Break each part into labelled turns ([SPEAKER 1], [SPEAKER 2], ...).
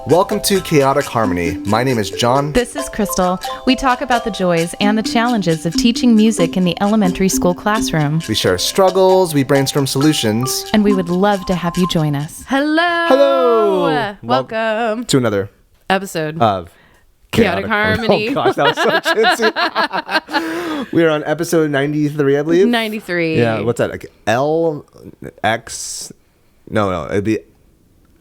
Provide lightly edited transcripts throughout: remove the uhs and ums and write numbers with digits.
[SPEAKER 1] Welcome to Chaotic Harmony. My name is John.
[SPEAKER 2] This is Crystal. We talk about the joys and the challenges of teaching music in the elementary school classroom.
[SPEAKER 1] We share struggles, we brainstorm solutions.
[SPEAKER 2] And we would love to have you join us. Hello!
[SPEAKER 1] Hello!
[SPEAKER 2] Welcome
[SPEAKER 1] to another
[SPEAKER 2] episode
[SPEAKER 1] of
[SPEAKER 2] Chaotic Harmony.
[SPEAKER 1] Oh gosh, that was so chintzy. We are on episode 93, I believe.
[SPEAKER 2] 93.
[SPEAKER 1] Yeah, what's that? Like L, X... No, it'd be...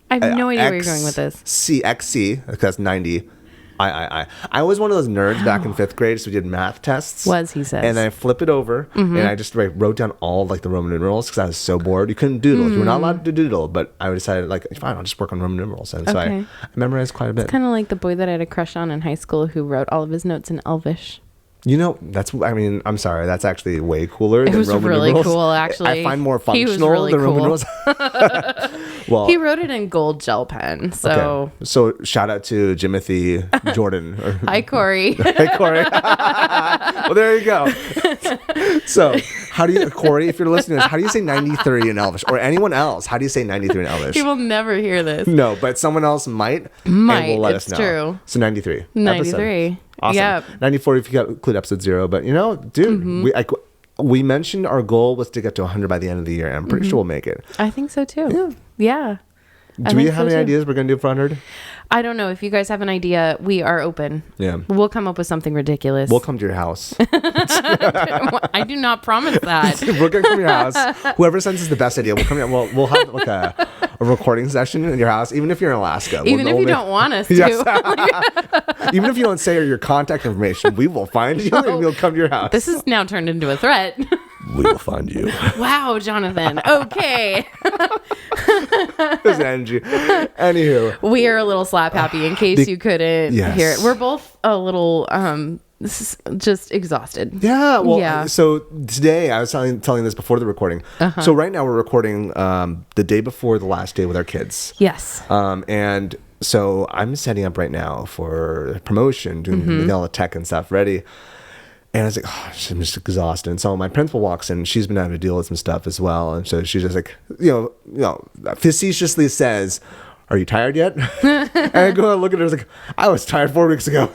[SPEAKER 2] I have no idea where you're going with this.
[SPEAKER 1] XC, that's 90. I was one of those nerds back in 5th grade, so we did math tests.
[SPEAKER 2] He says.
[SPEAKER 1] And I flip it over, and I just wrote down all like the Roman numerals because I was so bored. You couldn't doodle. You were not allowed to doodle, but I decided, like, fine, I'll just work on Roman numerals. And so I memorized quite a bit.
[SPEAKER 2] It's kind of like the boy that I had a crush on in high school who wrote all of his notes in Elvish.
[SPEAKER 1] You know, I'm sorry, that's actually way cooler than Roman numerals.
[SPEAKER 2] It was really cool, actually.
[SPEAKER 1] I find more functional
[SPEAKER 2] really
[SPEAKER 1] than
[SPEAKER 2] cool.
[SPEAKER 1] Roman numerals. Well,
[SPEAKER 2] he wrote it in gold gel pen, so...
[SPEAKER 1] Okay. So, shout out to Jimothy Jordan.
[SPEAKER 2] Hi, Corey.
[SPEAKER 1] Hey, Corey. Well, there you go. So, Corey, if you're listening to this, how do you say 93 in Elvish? Or anyone else, how do you say 93 in Elvish?
[SPEAKER 2] He will never hear this.
[SPEAKER 1] No, but someone else might and will let us know.
[SPEAKER 2] It's true.
[SPEAKER 1] So, 93.
[SPEAKER 2] 93.
[SPEAKER 1] Episode. Awesome.
[SPEAKER 2] Yep.
[SPEAKER 1] 94 if you include episode 0. But, dude, we mentioned our goal was to get to 100 by the end of the year. And I'm pretty sure we'll make it.
[SPEAKER 2] I think so, too. Yeah.
[SPEAKER 1] Do we have any ideas we're going to do for 100?
[SPEAKER 2] I don't know. If you guys have an idea, we are open.
[SPEAKER 1] Yeah.
[SPEAKER 2] We'll come up with something ridiculous.
[SPEAKER 1] We'll come to your house.
[SPEAKER 2] I do not promise that.
[SPEAKER 1] We're going to come to your house. Whoever sends us the best idea, we'll come here. We'll have like a recording session in your house, even if you're in Alaska.
[SPEAKER 2] Even if you don't want us to.
[SPEAKER 1] Yes. Even if you don't say your contact information, we will find you and we'll come to your house.
[SPEAKER 2] This has now turned into a threat.
[SPEAKER 1] We will find you.
[SPEAKER 2] Wow, Jonathan. Okay.
[SPEAKER 1] There's energy. Anywho.
[SPEAKER 2] We are a little slap happy in case you couldn't hear it. We're both a little just exhausted.
[SPEAKER 1] Yeah. Well, so today I was telling this before the recording. So right now we're recording the day before the last day with our kids.
[SPEAKER 2] Yes.
[SPEAKER 1] And so I'm setting up right now for promotion, doing all the tech and stuff ready. And I was like, oh, I'm just exhausted. And so my principal walks in. She's been having to deal with some stuff as well. And so she's just like, facetiously says, "Are you tired yet?" And I go and look at her. I was like, I was tired 4 weeks ago.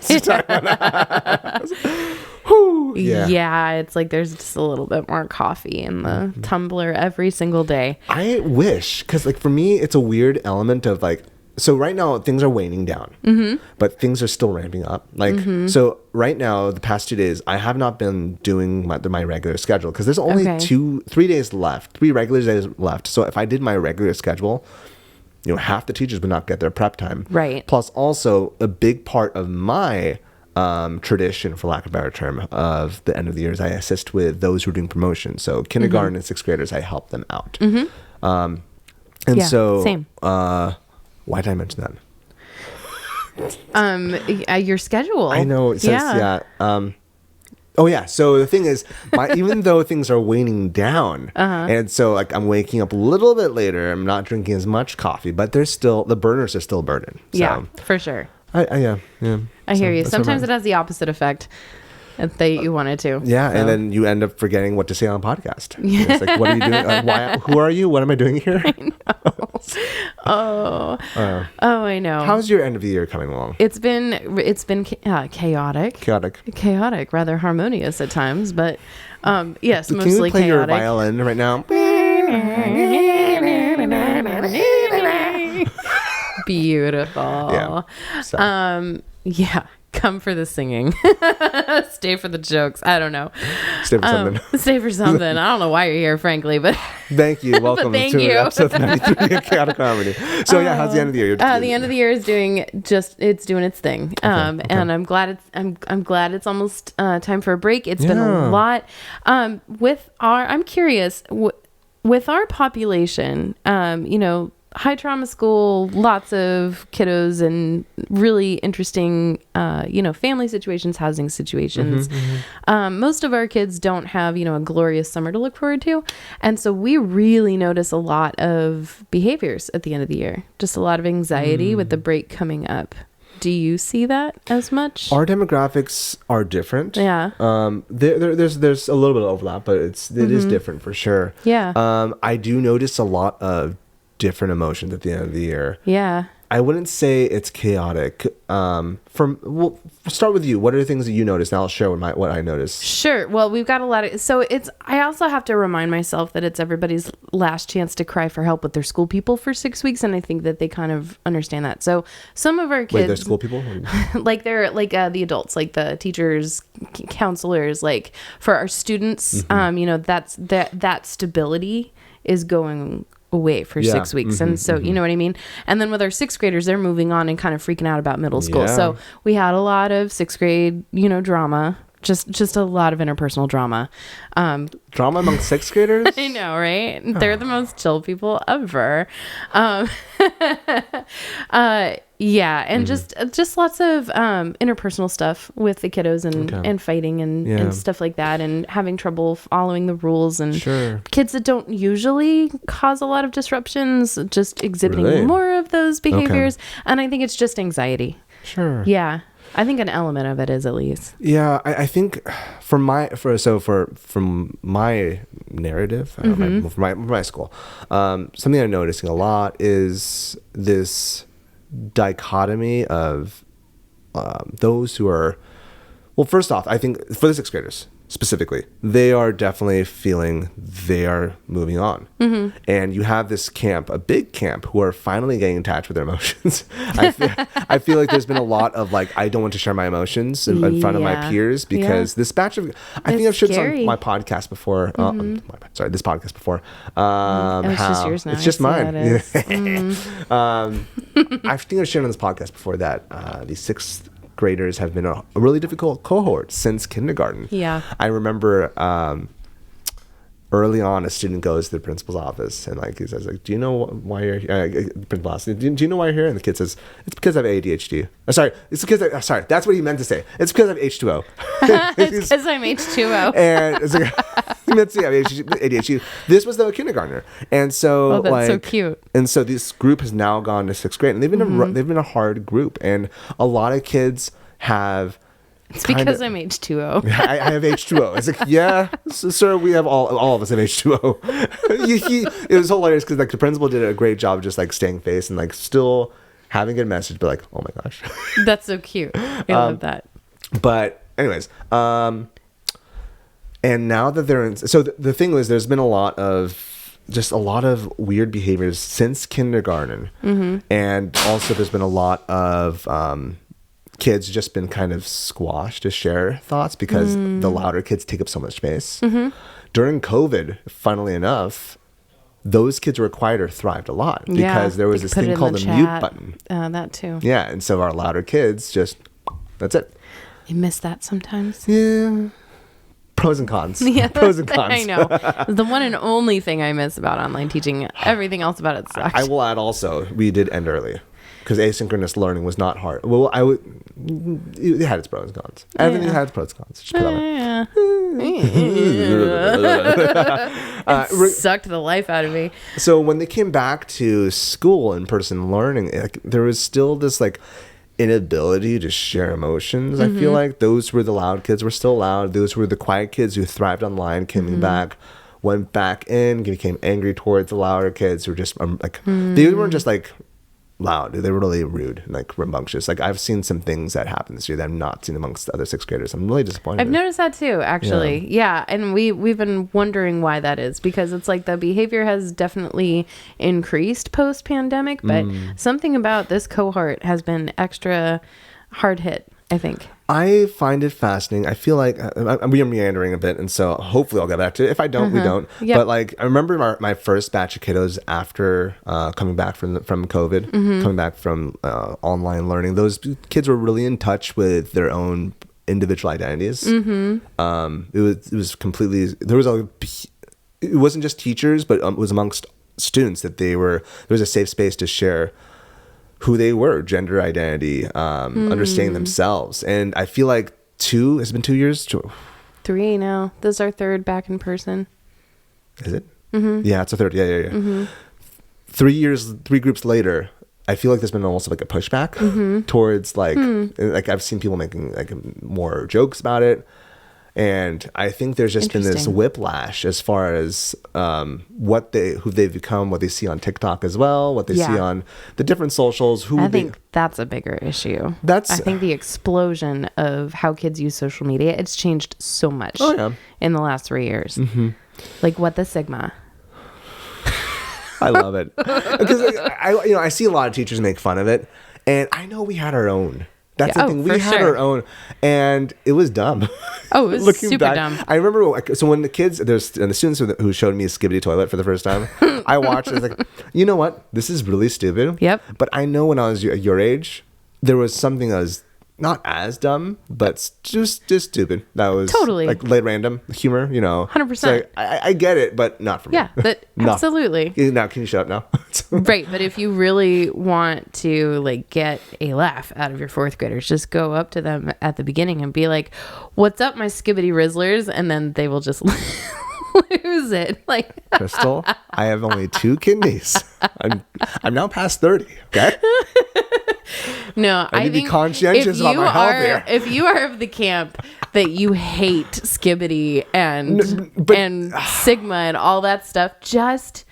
[SPEAKER 2] Yeah, it's like there's just a little bit more coffee in the tumbler every single day.
[SPEAKER 1] I wish, because like for me, it's a weird element of like, so right now things are waning down, but things are still ramping up. Like, so right now, the past 2 days, I have not been doing my regular schedule because there's only 3 days left, 3 regular days left. So if I did my regular schedule, half the teachers would not get their prep time.
[SPEAKER 2] Right.
[SPEAKER 1] Plus also a big part of my tradition, for lack of a better term, of the end of the year is I assist with those who are doing promotion. So kindergarten and 6th graders, I help them out.
[SPEAKER 2] Same.
[SPEAKER 1] Why did I mention that?
[SPEAKER 2] Your schedule.
[SPEAKER 1] I know it says so the thing is, even though things are waning down, and so like I'm waking up a little bit later, I'm not drinking as much coffee, but there's still the burners are still burning. So,
[SPEAKER 2] yeah, for sure.
[SPEAKER 1] I
[SPEAKER 2] hear you. Sometimes it has the opposite effect that you wanted to.
[SPEAKER 1] Yeah, so. And then you end up forgetting what to say on a podcast. Yeah. It's like, what are you doing? Who are you? What am I doing here?
[SPEAKER 2] I know. I know.
[SPEAKER 1] How's your end of the year coming along?
[SPEAKER 2] It's been chaotic. Chaotic, rather harmonious at times, but yes,
[SPEAKER 1] Can
[SPEAKER 2] mostly
[SPEAKER 1] you play
[SPEAKER 2] chaotic.
[SPEAKER 1] your violin right now?
[SPEAKER 2] Beautiful.
[SPEAKER 1] Yeah. So.
[SPEAKER 2] Yeah. Come for the singing. Stay for the jokes. I don't know.
[SPEAKER 1] Stay for something.
[SPEAKER 2] Stay for something. I don't know why you're here, frankly, but
[SPEAKER 1] thank you. Welcome to episode 93 of Chaotic Comedy. So how's the end of the year?
[SPEAKER 2] The end of the year is doing its thing.
[SPEAKER 1] Okay.
[SPEAKER 2] And I'm glad it's almost time for a break. It's been a lot. I'm curious with our population, high trauma school, lots of kiddos and really interesting, family situations, housing situations. Most of our kids don't have, a glorious summer to look forward to. And so we really notice a lot of behaviors at the end of the year, just a lot of anxiety with the break coming up. Do you see that as much?
[SPEAKER 1] Our demographics are different.
[SPEAKER 2] Yeah.
[SPEAKER 1] There's a little bit of overlap, but it is different for sure.
[SPEAKER 2] Yeah.
[SPEAKER 1] I do notice a lot of different emotions at the end of the year.
[SPEAKER 2] Yeah.
[SPEAKER 1] I wouldn't say it's chaotic. We'll start with you. What are the things that you noticed? And I'll share what I noticed.
[SPEAKER 2] Sure. Well, we've got a lot of, so I also have to remind myself that it's everybody's last chance to cry for help with their school people for 6 weeks. And I think that they kind of understand that. So some of our kids.
[SPEAKER 1] Wait, they're school people?
[SPEAKER 2] Like they're like the adults, like the teachers, counselors, like for our students, that stability is going away for 6 weeks. And so, you know what I mean? And then with our 6th graders, they're moving on and kind of freaking out about middle school.
[SPEAKER 1] Yeah.
[SPEAKER 2] So we had a lot of 6th grade, drama, just a lot of interpersonal drama.
[SPEAKER 1] Drama among 6th graders?
[SPEAKER 2] I know, right? They're the most chill people ever. Yeah, and just lots of interpersonal stuff with the kiddos and fighting and stuff like that, and having trouble following the rules, and kids that don't usually cause a lot of disruptions just exhibiting more of those behaviors. And I think it's just anxiety.
[SPEAKER 1] Sure.
[SPEAKER 2] Yeah. I think an element of it is, at least.
[SPEAKER 1] Yeah, I think from my narrative, from my school, something I'm noticing a lot is this dichotomy of those who are, well, first off, I think for the 6th graders specifically, they are definitely feeling they are moving on. And you have this camp, a big camp, who are finally getting in touch with their emotions. I feel like there's been a lot of like, I don't want to share my emotions in front of my peers, because this batch of, I think I've shared this on my podcast before. This podcast before.
[SPEAKER 2] It's just yours now.
[SPEAKER 1] It's just mine. I think I've shared on this podcast before that the 6th graders have been a really difficult cohort since kindergarten.
[SPEAKER 2] Yeah.
[SPEAKER 1] I remember early on, a student goes to the principal's office and like he says, like, "Do you know why you're here?" Principal asks, "Do you know why you're here?" And the kid says, "It's because I have ADHD." It's because sorry, that's what he meant to say. It's because I have H2O.
[SPEAKER 2] It's because I'm H2O.
[SPEAKER 1] And it's like, he meant to say I have ADHD. This was the kindergartner, and so
[SPEAKER 2] that's so cute.
[SPEAKER 1] And so this group has now gone to 6th grade, and they've been a hard group, and a lot of kids have.
[SPEAKER 2] It's because I'm H2O.
[SPEAKER 1] I have H2O. It's like, yeah, sir, we have all of us have H2O. It was hilarious because like the principal did a great job of just like staying face and like still having a good message, but like, oh my gosh.
[SPEAKER 2] That's so cute. I love that.
[SPEAKER 1] But anyways, and now that they're in, so the thing was, there's been a lot of weird behaviors since kindergarten. And also there's been a lot of, kids just been kind of squashed to share thoughts because the louder kids take up so much space. During COVID, funnily enough, those kids who were quieter thrived a lot because there was this thing called the mute button.
[SPEAKER 2] That too.
[SPEAKER 1] Yeah, and so our louder kids that's it.
[SPEAKER 2] I miss that sometimes.
[SPEAKER 1] Yeah. Pros and cons.
[SPEAKER 2] Yeah,
[SPEAKER 1] pros and cons.
[SPEAKER 2] I know. The one and only thing I miss about online teaching. Everything else about it sucks.
[SPEAKER 1] I will add also, we did end early. Because asynchronous learning was not hard. Well, it had its pros and cons. Everything had its pros and cons. Just put
[SPEAKER 2] that way. Sucked the life out of me.
[SPEAKER 1] So when they came back to school, in-person learning, there was still this like inability to share emotions. I feel like those were the loud kids were still loud. Those were the quiet kids who thrived online, coming back, went back in, became angry towards the louder kids who were just they weren't just like loud. They were really rude and like rambunctious. Like I've seen some things that happen this year that I've not seen amongst other 6th graders. I'm really disappointed.
[SPEAKER 2] I've noticed that too, actually. Yeah. And we've been wondering why that is, because it's like the behavior has definitely increased post-pandemic, but something about this cohort has been extra hard hit, I think.
[SPEAKER 1] I find it fascinating. I feel like we are meandering a bit, and so hopefully I'll get back to it. If I don't, we don't. Yep. But like I remember my first batch of kiddos after coming back from COVID, coming back from online learning. Those kids were really in touch with their own individual identities. It was completely it wasn't just teachers, but it was amongst students that there was a safe space to share who they were, gender identity, understanding themselves. And I feel like it's been 2 years.
[SPEAKER 2] 3 now. This is our 3rd back in person.
[SPEAKER 1] Is it? Yeah, it's a 3rd. Yeah. 3 years, 3 groups later, I feel like there's been almost like a pushback towards like I've seen people making like more jokes about it. And I think there's just been this whiplash as far as who they've become, what they see on TikTok as well, what they see on the different socials.
[SPEAKER 2] I think that's a bigger issue. I think the explosion of how kids use social media, it's changed so much in the last 3 years. Like, what the Sigma?
[SPEAKER 1] I love it. Because I see a lot of teachers make fun of it. And I know we had our own. That's the thing. We had our own, and it was dumb.
[SPEAKER 2] Oh, it was super dumb.
[SPEAKER 1] I remember, so when the students who showed me a Skibbity toilet for the first time, I watched it. I was like, you know what? This is really stupid.
[SPEAKER 2] Yep.
[SPEAKER 1] But I know when I was your age, there was something that was not as dumb, but just stupid. That was
[SPEAKER 2] totally
[SPEAKER 1] like late random humor,
[SPEAKER 2] 100%.
[SPEAKER 1] So I get it, but not for me.
[SPEAKER 2] Yeah, but absolutely.
[SPEAKER 1] Now, can you shut up now?
[SPEAKER 2] Right, but if you really want to like get a laugh out of your fourth graders, just go up to them at the beginning and be like, "What's up, my skibbity rizzlers?" And then they will just lose it. Like,
[SPEAKER 1] Crystal, I have only 2 kidneys. I'm now past 30. Okay.
[SPEAKER 2] No,
[SPEAKER 1] I need to be conscientious about my health here.
[SPEAKER 2] If you are of the camp that you hate Skibbity and Sigma and all that stuff, just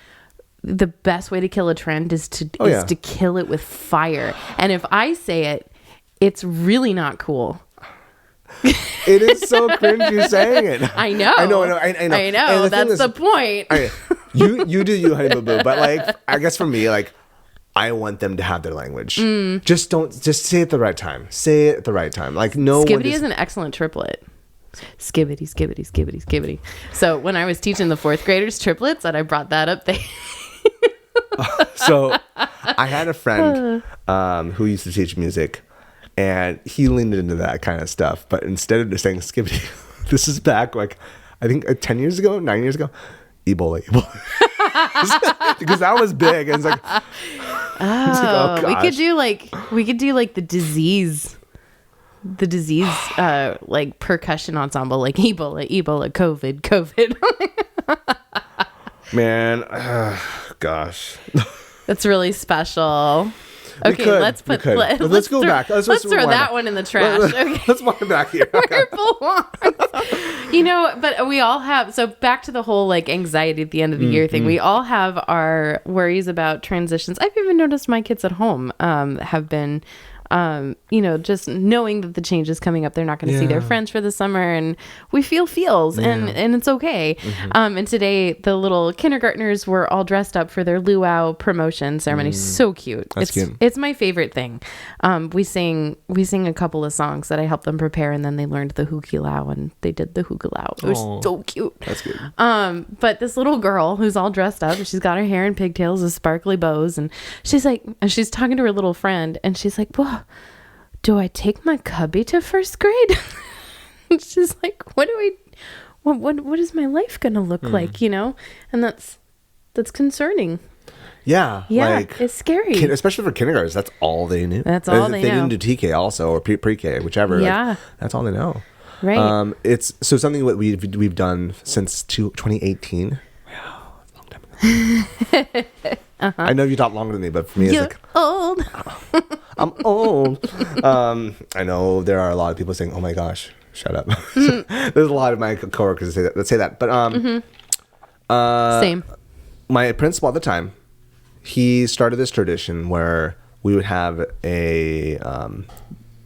[SPEAKER 2] the best way to kill a trend is to kill it with fire. And if I say it, it's really not cool.
[SPEAKER 1] It is so cringy saying it.
[SPEAKER 2] I know.
[SPEAKER 1] I know.
[SPEAKER 2] That's the point.
[SPEAKER 1] You do you, honey boo boo. But like, I guess for me, like, I want them to have their language. Just say it at the right time. Say it at the right time. Like, no.
[SPEAKER 2] Skibbity is an excellent triplet. Skibbity, skibbity, skibbity, skibbity. So when I was teaching the fourth graders triplets, and I brought that up,
[SPEAKER 1] So I had a friend who used to teach music, and he leaned into that kind of stuff. But instead of just saying skibbity, this is back like, I think 9 years ago, Ebola. Because that was big. And it's like,
[SPEAKER 2] we could do like the disease like percussion ensemble, like Ebola, COVID.
[SPEAKER 1] Man, gosh.
[SPEAKER 2] That's really special. Okay, let's go back. Let's throw that one in the trash. Okay.
[SPEAKER 1] Let's walk back here.
[SPEAKER 2] Where it belongs. But we all have, so back to the whole like anxiety at the end of the year thing. We all have our worries about transitions. I've even noticed my kids at home have been just knowing that the change is coming up, they're not going to see their friends for the summer, and we feel feels and it's okay. And today the little kindergartners were all dressed up for their luau promotion ceremony. So cute.
[SPEAKER 1] That's cute.
[SPEAKER 2] It's my favorite thing. We sing a couple of songs that I helped them prepare, and then they learned the hukilau and they did the hukilau. It was so cute.
[SPEAKER 1] That's good.
[SPEAKER 2] But this little girl who's all dressed up, she's got her hair in pigtails with sparkly bows, and she's talking to her little friend, and she's like, "Whoa, do I take my cubby to first grade?" And she's like, what is my life gonna look like, and that's concerning.
[SPEAKER 1] Yeah, like,
[SPEAKER 2] it's scary,
[SPEAKER 1] especially for kindergartners. That's all they knew.
[SPEAKER 2] That's all they know.
[SPEAKER 1] They didn't do TK also, or pre-K, whichever.
[SPEAKER 2] Yeah,
[SPEAKER 1] like, that's all they know.
[SPEAKER 2] Right.
[SPEAKER 1] It's so something that we've done since 2018. Wow, a long time ago. I know you talk longer than me, but for me,
[SPEAKER 2] You're
[SPEAKER 1] it's like
[SPEAKER 2] old.
[SPEAKER 1] I'm old. I know there are a lot of people saying, "Oh my gosh, shut up." There's a lot of my coworkers that say that. But
[SPEAKER 2] Same.
[SPEAKER 1] My principal at the time, he started this tradition where we would have a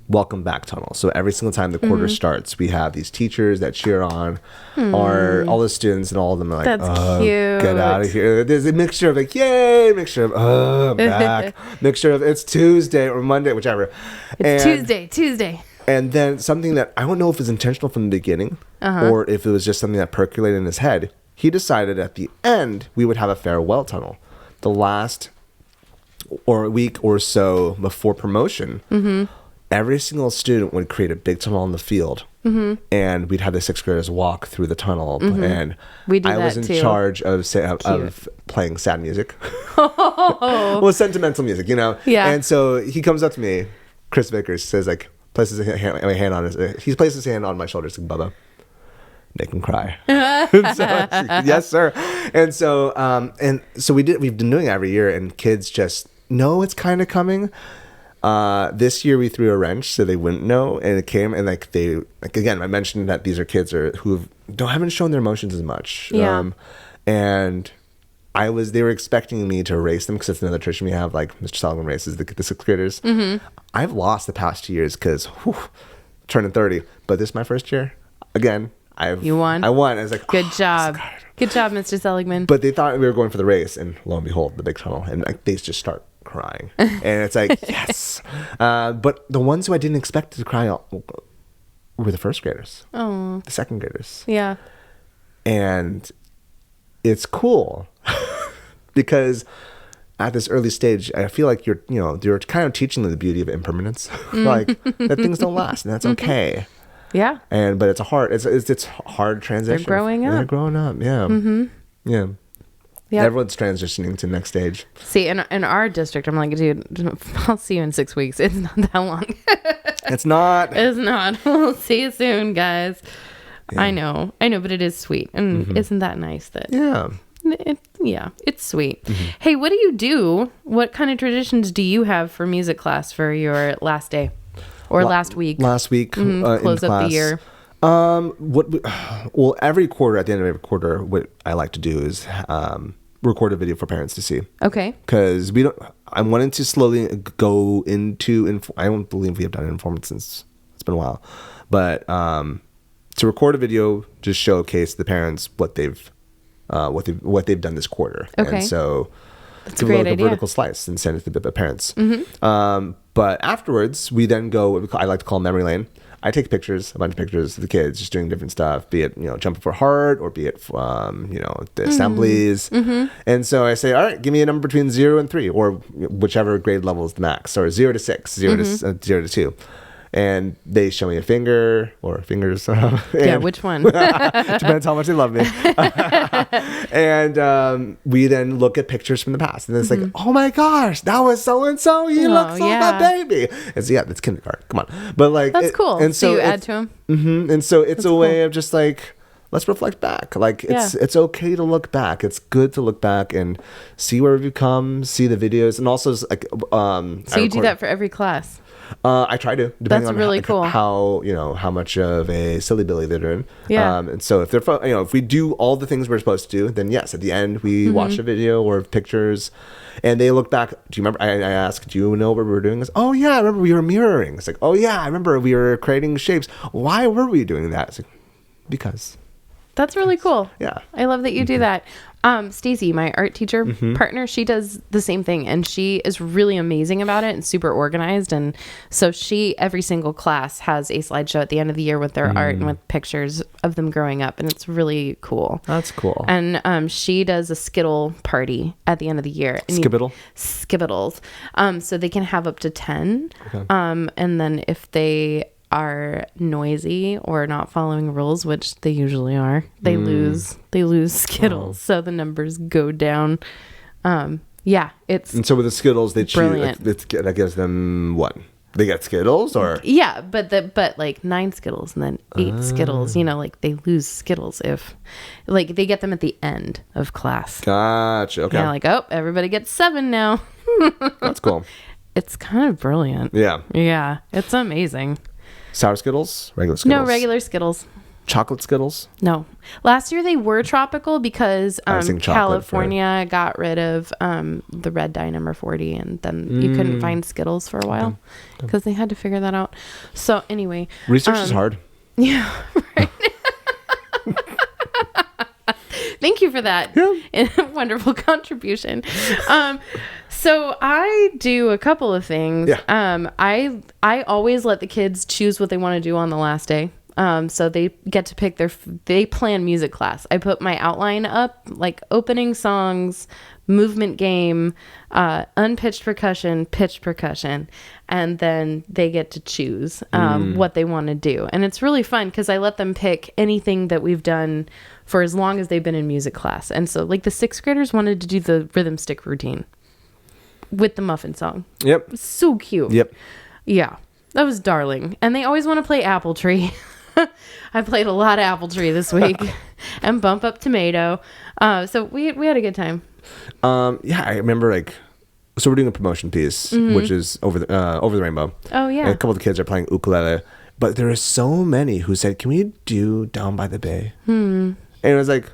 [SPEAKER 1] welcome back tunnel. So every single time the quarter starts, we have these teachers that cheer on all the students, and all of them are like,
[SPEAKER 2] that's cute.
[SPEAKER 1] Get out of here. There's a mixture of like, yay, mixture of, I'm back, mixture of it's Tuesday or Monday, whichever.
[SPEAKER 2] It's Tuesday.
[SPEAKER 1] And then something that I don't know if it was intentional from the beginning or if it was just something that percolated in his head, he decided at the end we would have a farewell tunnel. The last or a week or so before promotion, every single student would create a big tunnel on the field, and we'd have the sixth graders walk through the tunnel, and I was in charge of playing sad music. Well, sentimental music, Yeah. And so he comes up to me, Chris Vickers, says like, places a hand on he places his hand on my shoulder, like, Bubba, make him cry. Yes, sir. And so we've been doing it every year, and kids just know it's kind of coming. This year we threw a wrench so they wouldn't know, and it came and like they like again I mentioned that these are kids who haven't shown their emotions as much.
[SPEAKER 2] Yeah.
[SPEAKER 1] And they were expecting me to race them because it's another tradition we have, like Mr. Seligman races the sixth graders. I've lost the past 2 years because turning 30, but this is my first year. Again,
[SPEAKER 2] You won?
[SPEAKER 1] I won. I was like,
[SPEAKER 2] good job. Good job, Mr. Seligman.
[SPEAKER 1] But they thought we were going for the race, and lo and behold, the big tunnel, and like, they just start crying. And it's like, yes. But the ones who I didn't expect to cry were the first graders.
[SPEAKER 2] Oh.
[SPEAKER 1] The second graders.
[SPEAKER 2] Yeah.
[SPEAKER 1] And it's cool because at this early stage, I feel like you're kind of teaching them the beauty of impermanence, like that things don't last, and that's okay.
[SPEAKER 2] Yeah.
[SPEAKER 1] But it's a hard transition.
[SPEAKER 2] They're growing up.
[SPEAKER 1] They're growing up. Yeah. Yeah.
[SPEAKER 2] Yep.
[SPEAKER 1] Everyone's transitioning to the next stage.
[SPEAKER 2] See, in our district, I'm like, dude, I'll see you in 6 weeks. It's not that long.
[SPEAKER 1] It's not.
[SPEAKER 2] It's not. We'll see you soon, guys. Yeah. I know, but it is sweet. And isn't that nice that...
[SPEAKER 1] Yeah.
[SPEAKER 2] It's sweet. Hey, what do you do? What kind of traditions do you have for music class for your last day or last week?
[SPEAKER 1] Last week,
[SPEAKER 2] close
[SPEAKER 1] in
[SPEAKER 2] up
[SPEAKER 1] class.
[SPEAKER 2] the year.
[SPEAKER 1] Every quarter, at the end of every quarter, what I like to do is record a video for parents to see.
[SPEAKER 2] Okay.
[SPEAKER 1] Because I'm wanting to slowly go into. I don't believe we have done Informed since it's been a while, but to record a video, just showcase the parents what they've done this quarter.
[SPEAKER 2] Okay.
[SPEAKER 1] And so
[SPEAKER 2] that's a great idea.
[SPEAKER 1] Vertical slice and send it to the parents. But afterwards, we then go. I like to call memory lane. I take a bunch of pictures of the kids just doing different stuff, be it, jumping for heart or be it, the assemblies. And so I say, all right, give me a number between 0 and 3 or whichever grade level is the max, or 0 to 6, 0 to 2. And they show me a finger or fingers.
[SPEAKER 2] Yeah, which one?
[SPEAKER 1] Depends how much they love me. And we then look at pictures from the past. And it's like, oh my gosh, that was so-and-so. He looks like a baby. And so, yeah, that's kindergarten. Come on. But like,
[SPEAKER 2] that's cool. And so you add to him.
[SPEAKER 1] And so it's a way of just like, let's reflect back. Like it's okay to look back. It's good to look back and see where we've come, see the videos. And also like,
[SPEAKER 2] so you do that for every class?
[SPEAKER 1] I try to, depending on
[SPEAKER 2] really cool.
[SPEAKER 1] how much of a silly billy they're doing.
[SPEAKER 2] Yeah.
[SPEAKER 1] And so if they're, if we do all the things we're supposed to do, then yes, at the end we watch a video or pictures, and they look back. Do you remember? I ask, do you know what we were doing? It's, oh yeah, I remember we were mirroring. It's like, oh yeah, I remember we were creating shapes. Why were we doing that? It's like, because.
[SPEAKER 2] That's really cool.
[SPEAKER 1] Yeah.
[SPEAKER 2] I love that you do that. Stacy, my art teacher partner, she does the same thing, and she is really amazing about it and super organized. And so every single class has a slideshow at the end of the year with their art and with pictures of them growing up. And it's really cool.
[SPEAKER 1] That's cool.
[SPEAKER 2] And she does a Skittle party at the end of the year. Skibittles. So they can have up to 10. Okay. And then if they are noisy or not following rules, which they usually are, they lose Skittles. So the numbers go down. And so with the Skittles, they choose, that gives them what? They get Skittles or? Yeah, but like 9 Skittles and then 8 Skittles, like they lose Skittles if like they get them at the end of class.
[SPEAKER 1] Gotcha. Okay.
[SPEAKER 2] Yeah, like, oh, everybody gets 7 now.
[SPEAKER 1] That's cool.
[SPEAKER 2] It's kind of brilliant.
[SPEAKER 1] Yeah.
[SPEAKER 2] Yeah. It's amazing.
[SPEAKER 1] Sour Skittles? Regular Skittles?
[SPEAKER 2] No, regular Skittles.
[SPEAKER 1] Chocolate Skittles?
[SPEAKER 2] No. Last year they were tropical because California got rid of the red dye number 40, and then you couldn't find Skittles for a while because they had to figure that out. So anyway.
[SPEAKER 1] Research is hard.
[SPEAKER 2] Yeah, right. Thank you for that. Yeah. Wonderful contribution. So I do a couple of things. Yeah. I always let the kids choose what they want to do on the last day. So they get to pick they plan music class. I put my outline up, like opening songs, movement game, unpitched percussion, pitched percussion, and then they get to choose what they want to do. And it's really fun because I let them pick anything that we've done for as long as they've been in music class. And so like the 6th graders wanted to do the rhythm stick routine with the muffin song.
[SPEAKER 1] Yep.
[SPEAKER 2] So cute.
[SPEAKER 1] Yep.
[SPEAKER 2] Yeah. That was darling. And they always want to play Apple Tree. I played a lot of Apple Tree this week and Bump Up Tomato. So we had a good time.
[SPEAKER 1] Yeah, I remember like so we're doing a promotion piece, which is over the rainbow.
[SPEAKER 2] Oh yeah.
[SPEAKER 1] And a couple of the kids are playing ukulele, but there are so many who said, "Can we do Down by the Bay?" And it was like,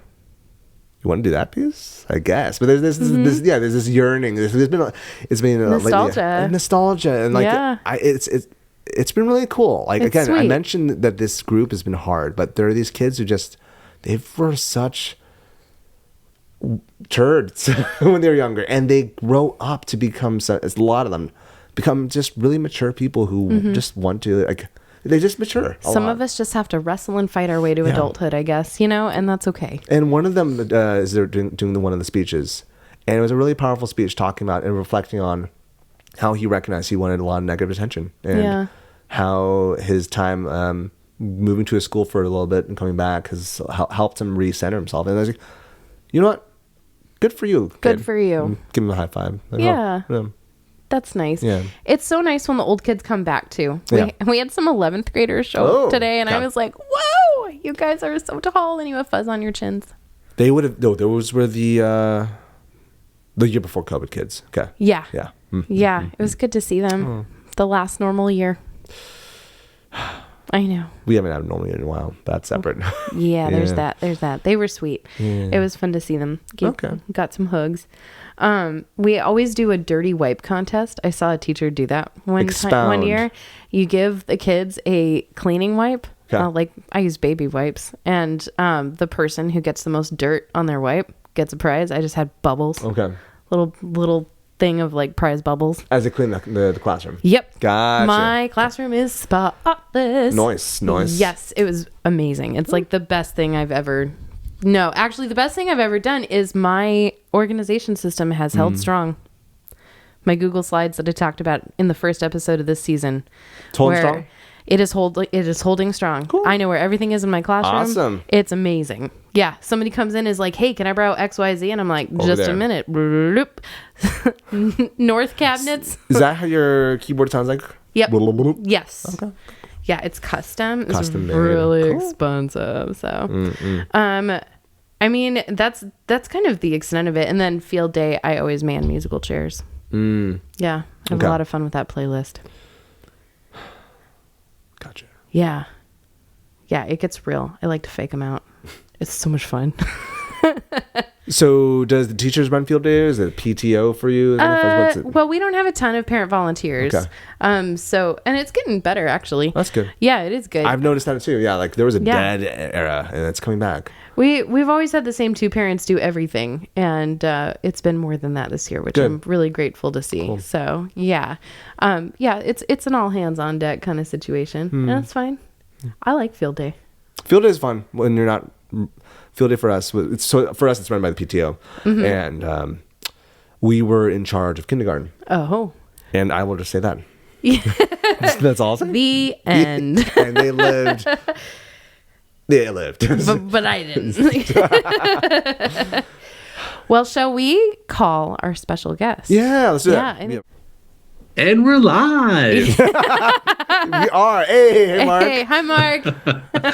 [SPEAKER 1] you want to do that piece? I guess. But there's there's this yearning. It's been
[SPEAKER 2] nostalgia,
[SPEAKER 1] nostalgia, and like it's been really cool. Like
[SPEAKER 2] it's
[SPEAKER 1] again,
[SPEAKER 2] sweet.
[SPEAKER 1] I mentioned that this group has been hard, but there are these kids who they were such turds when they were younger, and they grow up to become a lot of them become just really mature people who just want to they just mature.
[SPEAKER 2] Some of us just have to wrestle and fight our way to adulthood, I guess, and that's okay.
[SPEAKER 1] And one of them is they're doing one of the speeches, and it was a really powerful speech talking about and reflecting on how he recognized he wanted a lot of negative attention, and how his time moving to a school for a little bit and coming back has helped him recenter himself. And I was like, you know what? Good for you.
[SPEAKER 2] Good
[SPEAKER 1] kid.
[SPEAKER 2] for you.
[SPEAKER 1] Give him a high five. Like,
[SPEAKER 2] Yeah.
[SPEAKER 1] oh, yeah.
[SPEAKER 2] That's nice.
[SPEAKER 1] Yeah.
[SPEAKER 2] It's so nice when the old kids come back too.
[SPEAKER 1] Yeah.
[SPEAKER 2] We had some 11th graders show up today, and I was like, whoa, you guys are so tall and you have fuzz on your chins.
[SPEAKER 1] They would have, no, those were the year before COVID kids. Okay.
[SPEAKER 2] Yeah.
[SPEAKER 1] Yeah.
[SPEAKER 2] Yeah. It was good to see them. The last normal year. I know.
[SPEAKER 1] We haven't had a normal year in a while. That's separate.
[SPEAKER 2] Yeah, there's that. They were sweet.
[SPEAKER 1] Yeah.
[SPEAKER 2] It was fun to see them.
[SPEAKER 1] Okay.
[SPEAKER 2] Got some hugs. We always do a dirty wipe contest. I saw a teacher do that one year. You give the kids a cleaning wipe.
[SPEAKER 1] Okay.
[SPEAKER 2] Like I use baby wipes, and the person who gets the most dirt on their wipe gets a prize. I just had bubbles.
[SPEAKER 1] Okay.
[SPEAKER 2] Little thing of like prize bubbles.
[SPEAKER 1] As they clean the classroom.
[SPEAKER 2] Yep.
[SPEAKER 1] Gotcha.
[SPEAKER 2] My classroom is spotless.
[SPEAKER 1] Nice.
[SPEAKER 2] Yes, it was amazing. It's like the best thing I've ever. No, actually, the best thing I've ever done is my organization system has held strong. My Google Slides that I talked about in the first episode of this season.
[SPEAKER 1] It's holding strong?
[SPEAKER 2] It is holding strong.
[SPEAKER 1] Cool.
[SPEAKER 2] I know where everything is in my classroom.
[SPEAKER 1] Awesome.
[SPEAKER 2] It's amazing. Yeah. Somebody comes in is like, hey, can I borrow XYZ? And I'm like, just a minute. North cabinets.
[SPEAKER 1] Is that how your keyboard sounds like?
[SPEAKER 2] Yep.
[SPEAKER 1] Bloop.
[SPEAKER 2] Yes.
[SPEAKER 1] Okay.
[SPEAKER 2] Yeah, it's custom. It's
[SPEAKER 1] Custom made.
[SPEAKER 2] really
[SPEAKER 1] Cool.
[SPEAKER 2] expensive. So, I mean, that's kind of the extent of it. And then field day, I always man musical chairs. Yeah, I have a lot of fun with that playlist.
[SPEAKER 1] Gotcha.
[SPEAKER 2] Yeah, it gets real. I like to fake them out. It's so much fun.
[SPEAKER 1] So does the teachers run field day? Is it PTO for you? What's it?
[SPEAKER 2] Well, we don't have a ton of parent volunteers.
[SPEAKER 1] Okay.
[SPEAKER 2] So, and it's getting better actually.
[SPEAKER 1] That's good.
[SPEAKER 2] Yeah, it is good.
[SPEAKER 1] I've noticed that too. Yeah, like there was a dead era, and it's coming back.
[SPEAKER 2] We've always had the same two parents do everything, and it's been more than that this year, which I'm really grateful to see. Cool. So yeah, it's an all hands on deck kind of situation, and that's fine. I like field day.
[SPEAKER 1] Field day is fun when you're not. Field day for us, it's run by the PTO, and we were in charge of kindergarten.
[SPEAKER 2] Oh,
[SPEAKER 1] and I will just say that. That's awesome.
[SPEAKER 2] The end.
[SPEAKER 1] And they lived.
[SPEAKER 2] but I didn't. Well, shall we call our special guest?
[SPEAKER 1] Yeah, let's do that.
[SPEAKER 3] And we're live.
[SPEAKER 1] We are. Hey, Marc.
[SPEAKER 2] Hey, hi, Marc.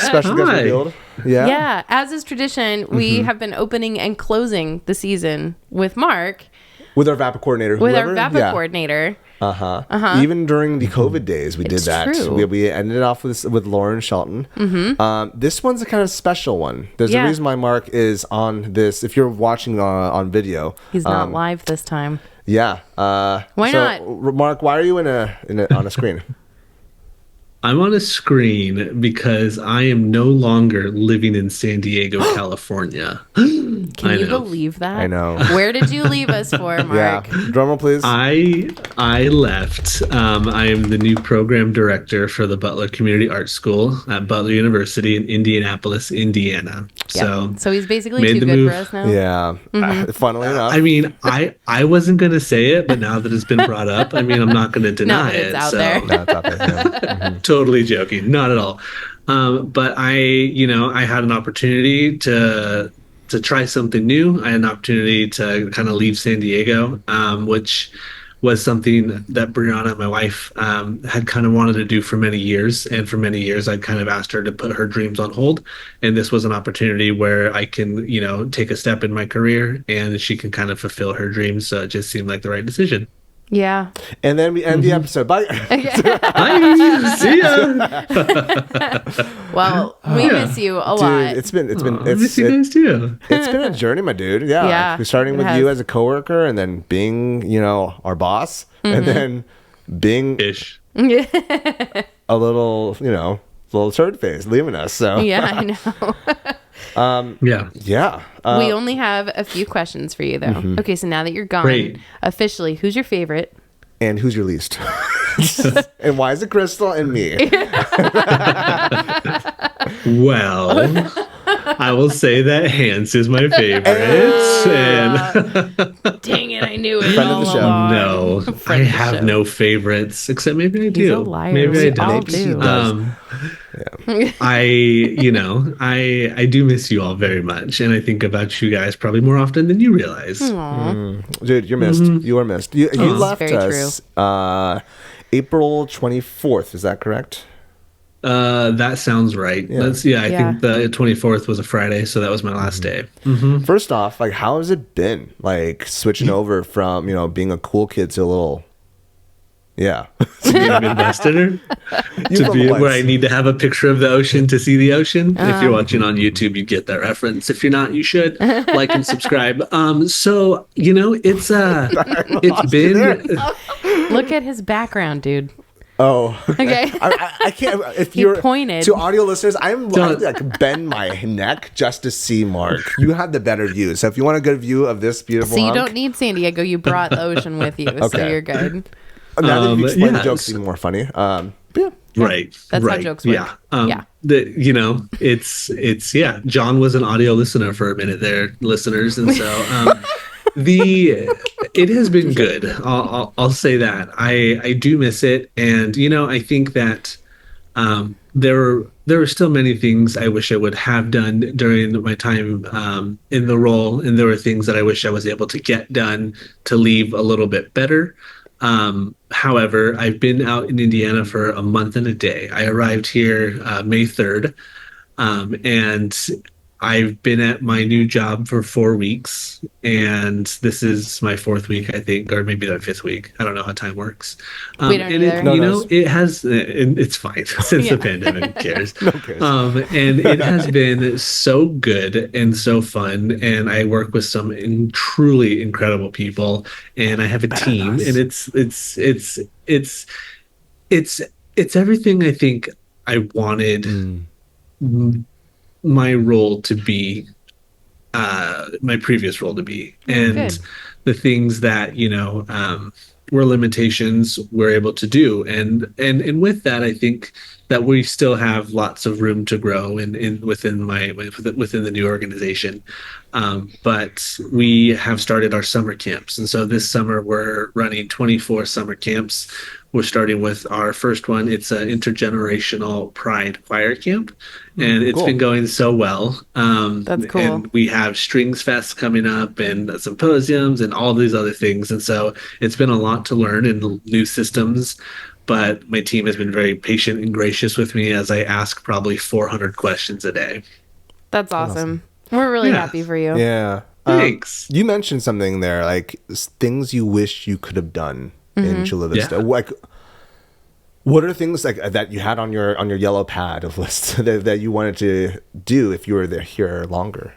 [SPEAKER 1] Special guest revealed. Yeah.
[SPEAKER 2] Yeah. As is tradition, we have been opening and closing the season with Marc.
[SPEAKER 1] With our VAPA coordinator.
[SPEAKER 2] Coordinator.
[SPEAKER 1] Even during the COVID days, we did that.
[SPEAKER 2] True.
[SPEAKER 1] We ended off with Lauren Shelton. This one's a kind of special one. There's a reason why Marc is on this. If you're watching on video,
[SPEAKER 2] he's not live this time.
[SPEAKER 1] Yeah.
[SPEAKER 2] Why not?
[SPEAKER 1] Marc, why are you on a screen?
[SPEAKER 3] I'm on a screen because I am no longer living in San Diego, California.
[SPEAKER 2] Can you believe that?
[SPEAKER 1] I know.
[SPEAKER 2] Where did you leave us for, Marc?
[SPEAKER 1] Yeah. Drum roll, please.
[SPEAKER 3] I left. I am the new program director for the Butler Community Art School at Butler University in Indianapolis, Indiana.
[SPEAKER 2] So he's basically too good for us now.
[SPEAKER 1] Yeah. Funnily enough.
[SPEAKER 3] I mean, I wasn't going to say it, but now that it's been brought up, I mean, I'm not going to deny it.
[SPEAKER 2] It's out there.
[SPEAKER 1] No, it's out there. Yeah.
[SPEAKER 3] Totally joking. Not at all. But I had an opportunity to try something new. I had an opportunity to kind of leave San Diego, which was something that Brianna, my wife, had kind of wanted to do for many years. And for many years, I'd kind of asked her to put her dreams on hold. And this was an opportunity where I can, take a step in my career and she can kind of fulfill her dreams. So it just seemed like the right decision.
[SPEAKER 2] Yeah.
[SPEAKER 1] And then we end the episode. Bye.
[SPEAKER 3] Bye. See ya.
[SPEAKER 2] Well, we miss you a lot.
[SPEAKER 1] Dude, it's been
[SPEAKER 3] I miss you guys too.
[SPEAKER 1] it's been a journey, my dude. Yeah.
[SPEAKER 2] Yeah,
[SPEAKER 1] We're starting with you as a coworker, and then being, our boss, and then being
[SPEAKER 3] Ish.
[SPEAKER 1] a little, little third phase, leaving us. So
[SPEAKER 2] Yeah, I know.
[SPEAKER 1] yeah.
[SPEAKER 2] We only have a few questions for you, though. Okay, so now that you're gone,
[SPEAKER 3] Great.
[SPEAKER 2] officially, who's your favorite?
[SPEAKER 1] And who's your least? And why is it Crystal and me?
[SPEAKER 3] Well, I will say that Hans is my favorite. And
[SPEAKER 2] Dang it, I knew it.
[SPEAKER 1] Friend of
[SPEAKER 2] all
[SPEAKER 1] the show.
[SPEAKER 2] along.
[SPEAKER 3] no, I
[SPEAKER 2] Friend of the
[SPEAKER 3] have
[SPEAKER 2] show.
[SPEAKER 3] no favorites, except maybe I
[SPEAKER 2] He's
[SPEAKER 3] do.
[SPEAKER 2] a liar.
[SPEAKER 3] Maybe I
[SPEAKER 2] We
[SPEAKER 3] don't.
[SPEAKER 2] all do.
[SPEAKER 3] I do miss you all very much, and I think about you guys probably more often than you realize.
[SPEAKER 2] Aw.
[SPEAKER 1] Dude, you're missed. You are missed. You left
[SPEAKER 2] Very
[SPEAKER 1] us April 24th. Is that correct?
[SPEAKER 3] That sounds right.
[SPEAKER 1] Yeah.
[SPEAKER 3] I think the 24th was a Friday, so that was my last day.
[SPEAKER 1] First off, like, how has it been? Like, switching over from, being a cool kid to a little... Yeah.
[SPEAKER 3] To be a Midwesterner, to be where I need to have a picture of the ocean to see the ocean. If you're watching on YouTube, you get that reference. If you're not, you should like and subscribe. So it's it's been.
[SPEAKER 2] Look at his background, dude.
[SPEAKER 1] Oh,
[SPEAKER 2] Okay.
[SPEAKER 1] I can't. If
[SPEAKER 2] He
[SPEAKER 1] you're
[SPEAKER 2] pointed.
[SPEAKER 1] to audio listeners, I like bend my neck just to see Mark. You have the better view. So if you want a good view of this beautiful,
[SPEAKER 2] So you
[SPEAKER 1] hunk,
[SPEAKER 2] don't need San Diego. You brought the ocean with you, so
[SPEAKER 1] Okay.
[SPEAKER 2] you're good.
[SPEAKER 1] now that you explain the
[SPEAKER 3] yeah,
[SPEAKER 1] jokes, even more funny. Yeah.
[SPEAKER 3] Right.
[SPEAKER 2] That's how
[SPEAKER 3] right.
[SPEAKER 2] jokes work.
[SPEAKER 3] Yeah.
[SPEAKER 2] Yeah.
[SPEAKER 3] It's John was an audio listener for a minute there, listeners, and so it has been good. I'll say that. I do miss it, and I think that there are still many things I wish I would have done during my time in the role, and there were things that I wish I was able to get done to leave a little bit better. However, I've been out in Indiana for a month and a day. I arrived here May 3rd, and I've been at my new job for 4 weeks, and this is my 4th week, I think, or maybe the 5th week. I don't know how time works.
[SPEAKER 2] We don't
[SPEAKER 3] and
[SPEAKER 2] either.
[SPEAKER 3] it has. It's fine since the pandemic. Who cares?
[SPEAKER 1] No cares.
[SPEAKER 3] And it has been so good and so fun, and I work with some truly incredible people, and I have a team, and it's everything I think I wanted. My role to be, my previous role to be, and
[SPEAKER 2] good.
[SPEAKER 3] the things that were limitations we're able to do, and with that, I think that we still have lots of room to grow within the new organization. But we have started our summer camps, and so this summer we're running 24 summer camps. We're starting with our first one. It's an intergenerational Pride Choir Camp, and it's been going so well.
[SPEAKER 2] That's cool.
[SPEAKER 3] And we have Strings Fest coming up, and symposiums, and all these other things. And so it's been a lot to learn in new systems. But my team has been very patient and gracious with me as I ask probably 400 questions a day.
[SPEAKER 2] That's awesome. We're really happy for you.
[SPEAKER 1] Yeah.
[SPEAKER 3] Thanks.
[SPEAKER 1] You mentioned something there, like things you wish you could have done in Chula Vista.
[SPEAKER 3] Yeah.
[SPEAKER 1] Like, what are things like that you had on your yellow pad of lists that you wanted to do if you were here longer?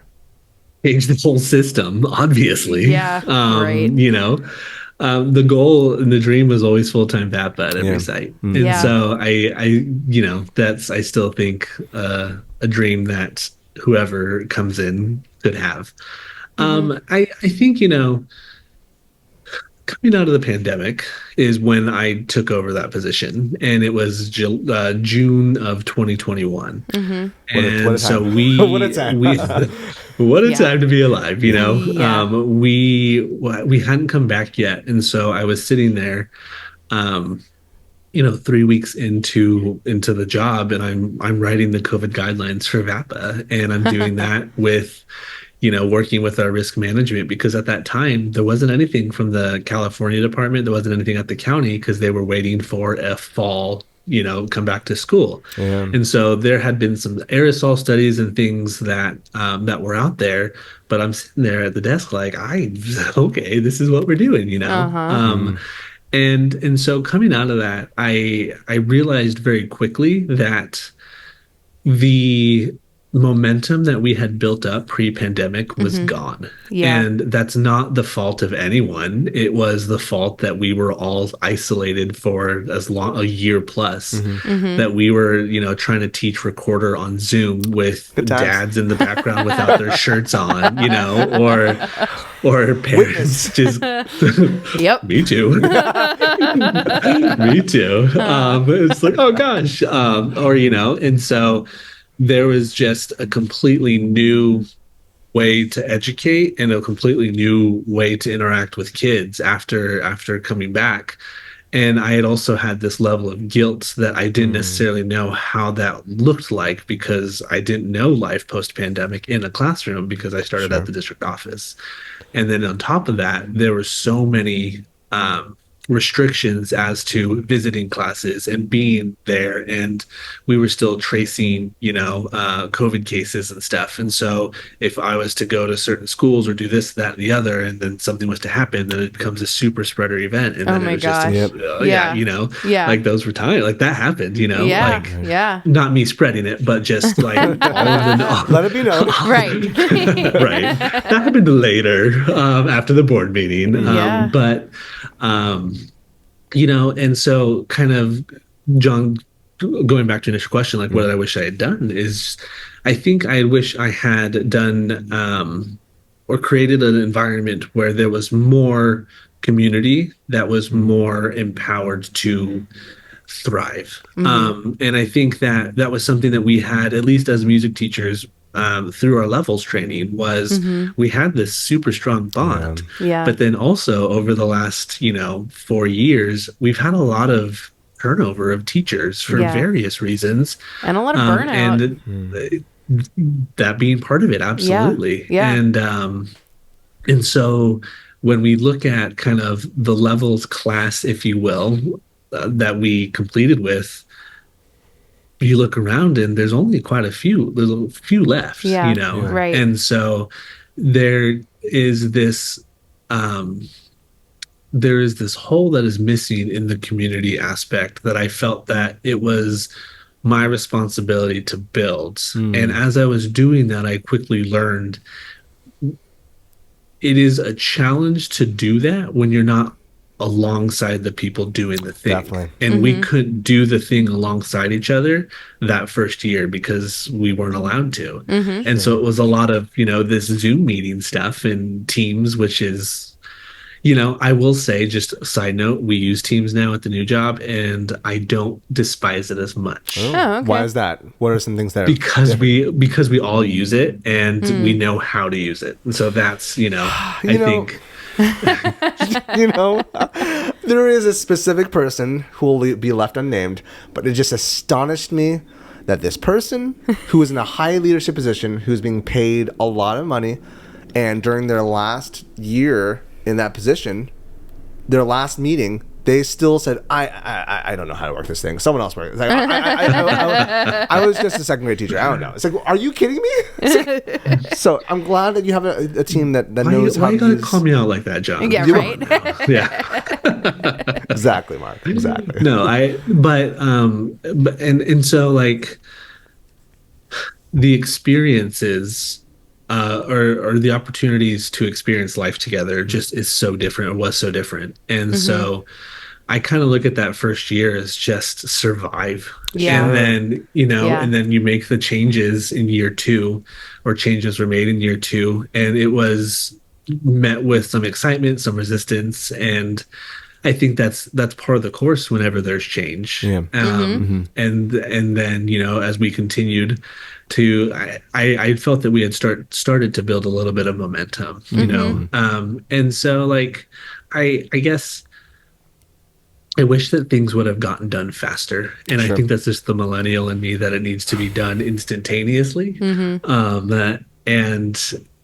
[SPEAKER 3] Change the whole system, obviously.
[SPEAKER 2] Yeah, right.
[SPEAKER 3] The goal and the dream was always full-time VAPA at every site. And so I still think a dream that whoever comes in could have. I think, coming out of the pandemic is when I took over that position, and it was June of 2021. And
[SPEAKER 1] what a
[SPEAKER 3] so
[SPEAKER 1] time.
[SPEAKER 3] we,
[SPEAKER 1] What a time.
[SPEAKER 3] what a time to be alive,
[SPEAKER 2] Yeah.
[SPEAKER 3] We hadn't come back yet, and so I was sitting there, 3 weeks into the job, and I'm writing the COVID guidelines for VAPA, and I'm doing that with working with our risk management, because at that time there wasn't anything from the California department, there wasn't anything at the county, because they were waiting for a fall come back to school. And so there had been some aerosol studies and things that were out there, but I'm sitting there at the desk like, okay, this is what we're doing. And so coming out of that, I realized very quickly that the momentum that we had built up pre-pandemic was gone.
[SPEAKER 2] Yeah.
[SPEAKER 3] And that's not the fault of anyone. It was the fault that we were all isolated for as long a year plus, that we were, trying to teach recorder on Zoom with dads in the background without their shirts on, or parents just
[SPEAKER 2] Yep.
[SPEAKER 3] me too. Me too. It's like, oh gosh. And so there was just a completely new way to educate and a completely new way to interact with kids after coming back. And I had also had this level of guilt that I didn't necessarily know how that looked like, because I didn't know life post-pandemic in a classroom, because I started at the district office. And then on top of that, there were so many restrictions as to visiting classes and being there, and we were still tracing COVID cases and stuff. And so if I was to go to certain schools or do this, that, and the other, and then something was to happen, then it becomes a super spreader event. And then
[SPEAKER 2] my
[SPEAKER 3] it was
[SPEAKER 2] gosh.
[SPEAKER 3] just like those were times like that happened,
[SPEAKER 2] Yeah.
[SPEAKER 3] not me spreading it, but just like all of the
[SPEAKER 1] Let it be known.
[SPEAKER 2] Right.
[SPEAKER 3] right. That happened later, after the board meeting. But and so kind of, John, going back to your initial question, like what I wish I had done is, I think I wish I had done or created an environment where there was more community that was more empowered to thrive. And I think that was something that we had, at least as music teachers, through our levels training, was we had this super strong bond. But then also over the last 4 years, we've had a lot of turnover of teachers for various reasons,
[SPEAKER 2] and a lot of burnout,
[SPEAKER 3] and that being part of it. Absolutely. And so when we look at kind of the levels class, if you will, that we completed with, you look around and there's only quite a few, there's a few left,
[SPEAKER 2] Right.
[SPEAKER 3] And so there is this hole that is missing in the community aspect that I felt that it was my responsibility to build. And as I was doing that, I quickly learned it is a challenge to do that when you're not alongside the people doing the thing.
[SPEAKER 1] Definitely.
[SPEAKER 3] And we couldn't do the thing alongside each other that first year because we weren't allowed to. And so it was a lot of, this Zoom meeting stuff and Teams, which is, I will say, just a side note, we use Teams now at the new job, and I don't despise it as much.
[SPEAKER 2] Okay.
[SPEAKER 1] Why is that? What are some things that are
[SPEAKER 3] because we all use it, and we know how to use it. And so that's, I think
[SPEAKER 1] there is a specific person who will be left unnamed, but it just astonished me that this person who is in a high leadership position, who's being paid a lot of money, and during their last year in that position, their last meeting, they still said, I don't know how to work this thing. Someone else worked it. Like, I was just a second grade teacher. I don't know. It's like, are you kidding me? So I'm glad that you have a team that knows how to use.
[SPEAKER 3] Why you gotta call me out like that, John?
[SPEAKER 2] Yeah, right.
[SPEAKER 3] Yeah.
[SPEAKER 1] Exactly, Mark. Exactly.
[SPEAKER 3] No, and so like the experiences or the opportunities to experience life together just is so different. It was so different. And so I kind of look at that first year as just survive. And then, and then you make the changes in year 2, or changes were made in year 2. And it was met with some excitement, some resistance. And I think that's part of the course whenever there's change. And then, as we continued to, I felt that we had started to build a little bit of momentum, and so like, I guess I wish that things would have gotten done faster. And I think that's just the millennial in me, that it needs to be done instantaneously.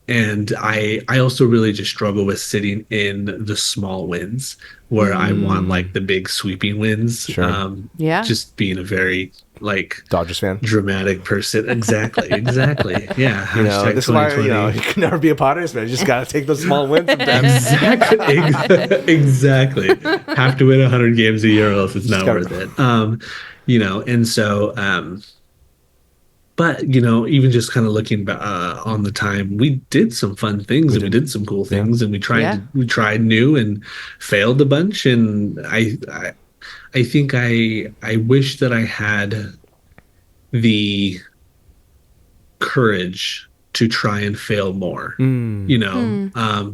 [SPEAKER 3] And I also really just struggle with sitting in the small wins, where I want like the big sweeping wins. Just being a very like
[SPEAKER 1] Dodgers fan.
[SPEAKER 3] dramatic person. Exactly. Yeah.
[SPEAKER 1] You know,
[SPEAKER 3] Hashtag
[SPEAKER 1] this is why,
[SPEAKER 3] 2020.
[SPEAKER 1] you can never be a Padres fan. You just got to take those small wins sometimes.
[SPEAKER 3] Exactly. Have to win 100 games a year, or else it's not worth it. And so, but even just kind of looking back on the time, we did some fun things and we did some cool things, and we tried new and failed a bunch. And I think I wish that I had the courage to try and fail more,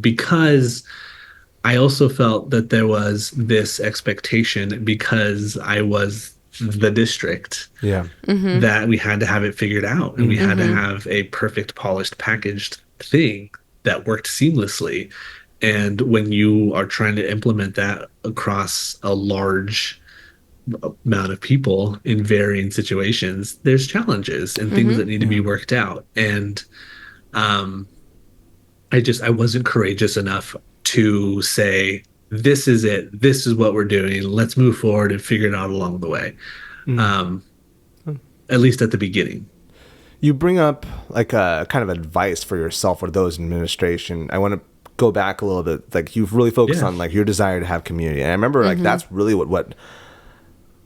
[SPEAKER 3] because I also felt that there was this expectation, because I was the district, that we had to have it figured out, and we had to have a perfect, polished, packaged thing that worked seamlessly. And when you are trying to implement that across a large amount of people in varying situations, there's challenges and things that need to be worked out. And I wasn't courageous enough to say, this is it, this is what we're doing, let's move forward and figure it out along the way. At least at the beginning.
[SPEAKER 1] You bring up like a kind of advice for yourself or those in administration. I want to go back a little bit. Like, you've really focused on like your desire to have community. And I remember like that's really what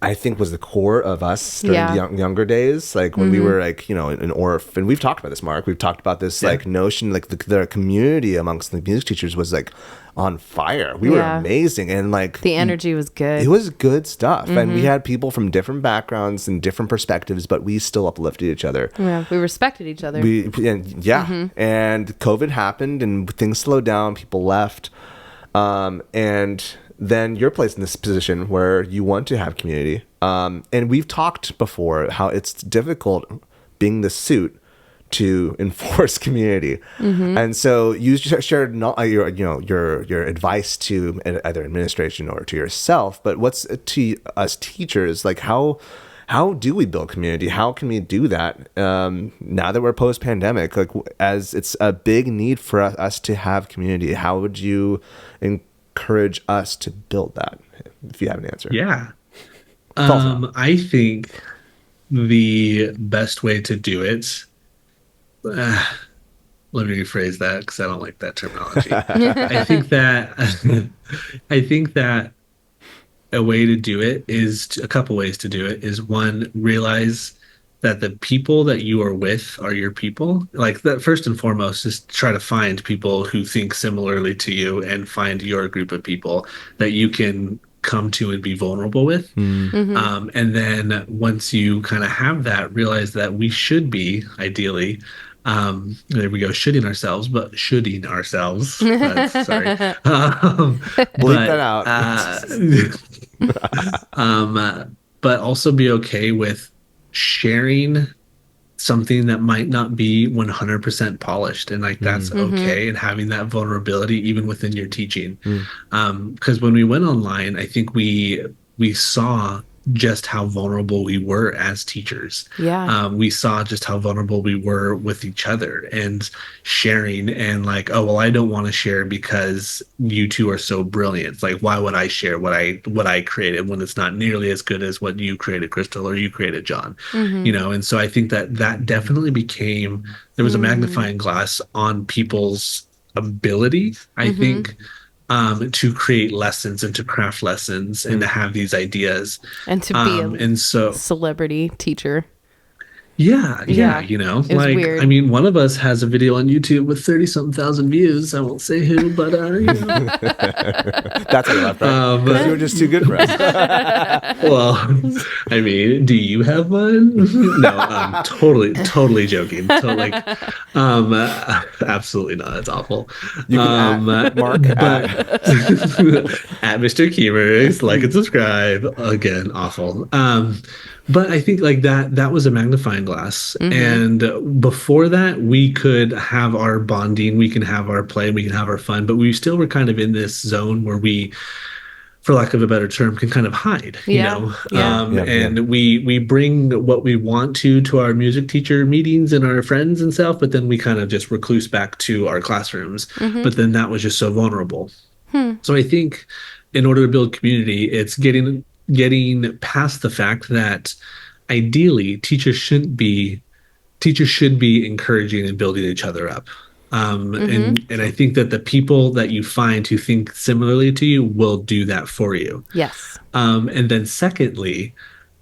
[SPEAKER 1] I think was the core of us during the younger days, like when we were like, in ORF, and we've talked about this, Mark. We've talked about this like notion, like the community amongst the music teachers was like on fire. We were amazing, and like
[SPEAKER 2] the energy was good.
[SPEAKER 1] It was good stuff, and we had people from different backgrounds and different perspectives, but we still uplifted each other.
[SPEAKER 2] Yeah, we respected each other.
[SPEAKER 1] And COVID happened, and things slowed down. People left, and then you're placed in this position where you want to have community. And we've talked before how it's difficult being the suit to enforce community. And so you shared your advice to either administration or to yourself, but what's to us teachers, like how do we build community? How can we do that now that we're post-pandemic? Like, as it's a big need for us to have community, how would you encourage us to build that, if you have an answer?
[SPEAKER 3] I think the best way to do it, let me rephrase that because I don't like that terminology. I think that a way to do it is a couple ways to do it is, one, realize that the people that you are with are your people. Like, that first and foremost is try to find people who think similarly to you, and find your group of people that you can come to and be vulnerable with. And then once you kind of have that, realize that we should be ideally, there we go, shooting ourselves. Sorry.
[SPEAKER 1] Bleep that
[SPEAKER 3] out. But also be okay with sharing something that might not be 100% polished, and like that's okay, and having that vulnerability even within your teaching. Because when we went online, I think we saw just how vulnerable we were as teachers. We saw just how vulnerable we were with each other, and sharing, and like, oh well, I don't want to share because you two are so brilliant. Like, why would I share what I created when it's not nearly as good as what you created, Crystal, or you created, John? And so I think that definitely became, there was a magnifying glass on people's ability, I think, to create lessons and to craft lessons and to have these ideas
[SPEAKER 2] and to be a celebrity teacher.
[SPEAKER 3] Like, weird. I mean, one of us has a video on YouTube with 30-something thousand views. I won't say who, but
[SPEAKER 1] that's what I left, right? But you were just too good for us.
[SPEAKER 3] Well, I mean, do you have one? No, I'm totally joking. Absolutely not. That's awful.
[SPEAKER 1] You can add Mark
[SPEAKER 3] at Mr. Keemers, like and subscribe. Again, awful. But I think like that was a magnifying glass. And before that, we could have our bonding, we can have our play, we can have our fun, but we still were kind of in this zone where we, for lack of a better term, can kind of hide, and we bring what we want to our music teacher meetings and our friends and stuff, but then we kind of just recluse back to our classrooms. But then that was just so vulnerable. So I think in order to build community, it's getting past the fact that ideally, teachers should be encouraging and building each other up. And I think that the people that you find who think similarly to you will do that for you.
[SPEAKER 2] Yes.
[SPEAKER 3] And then secondly,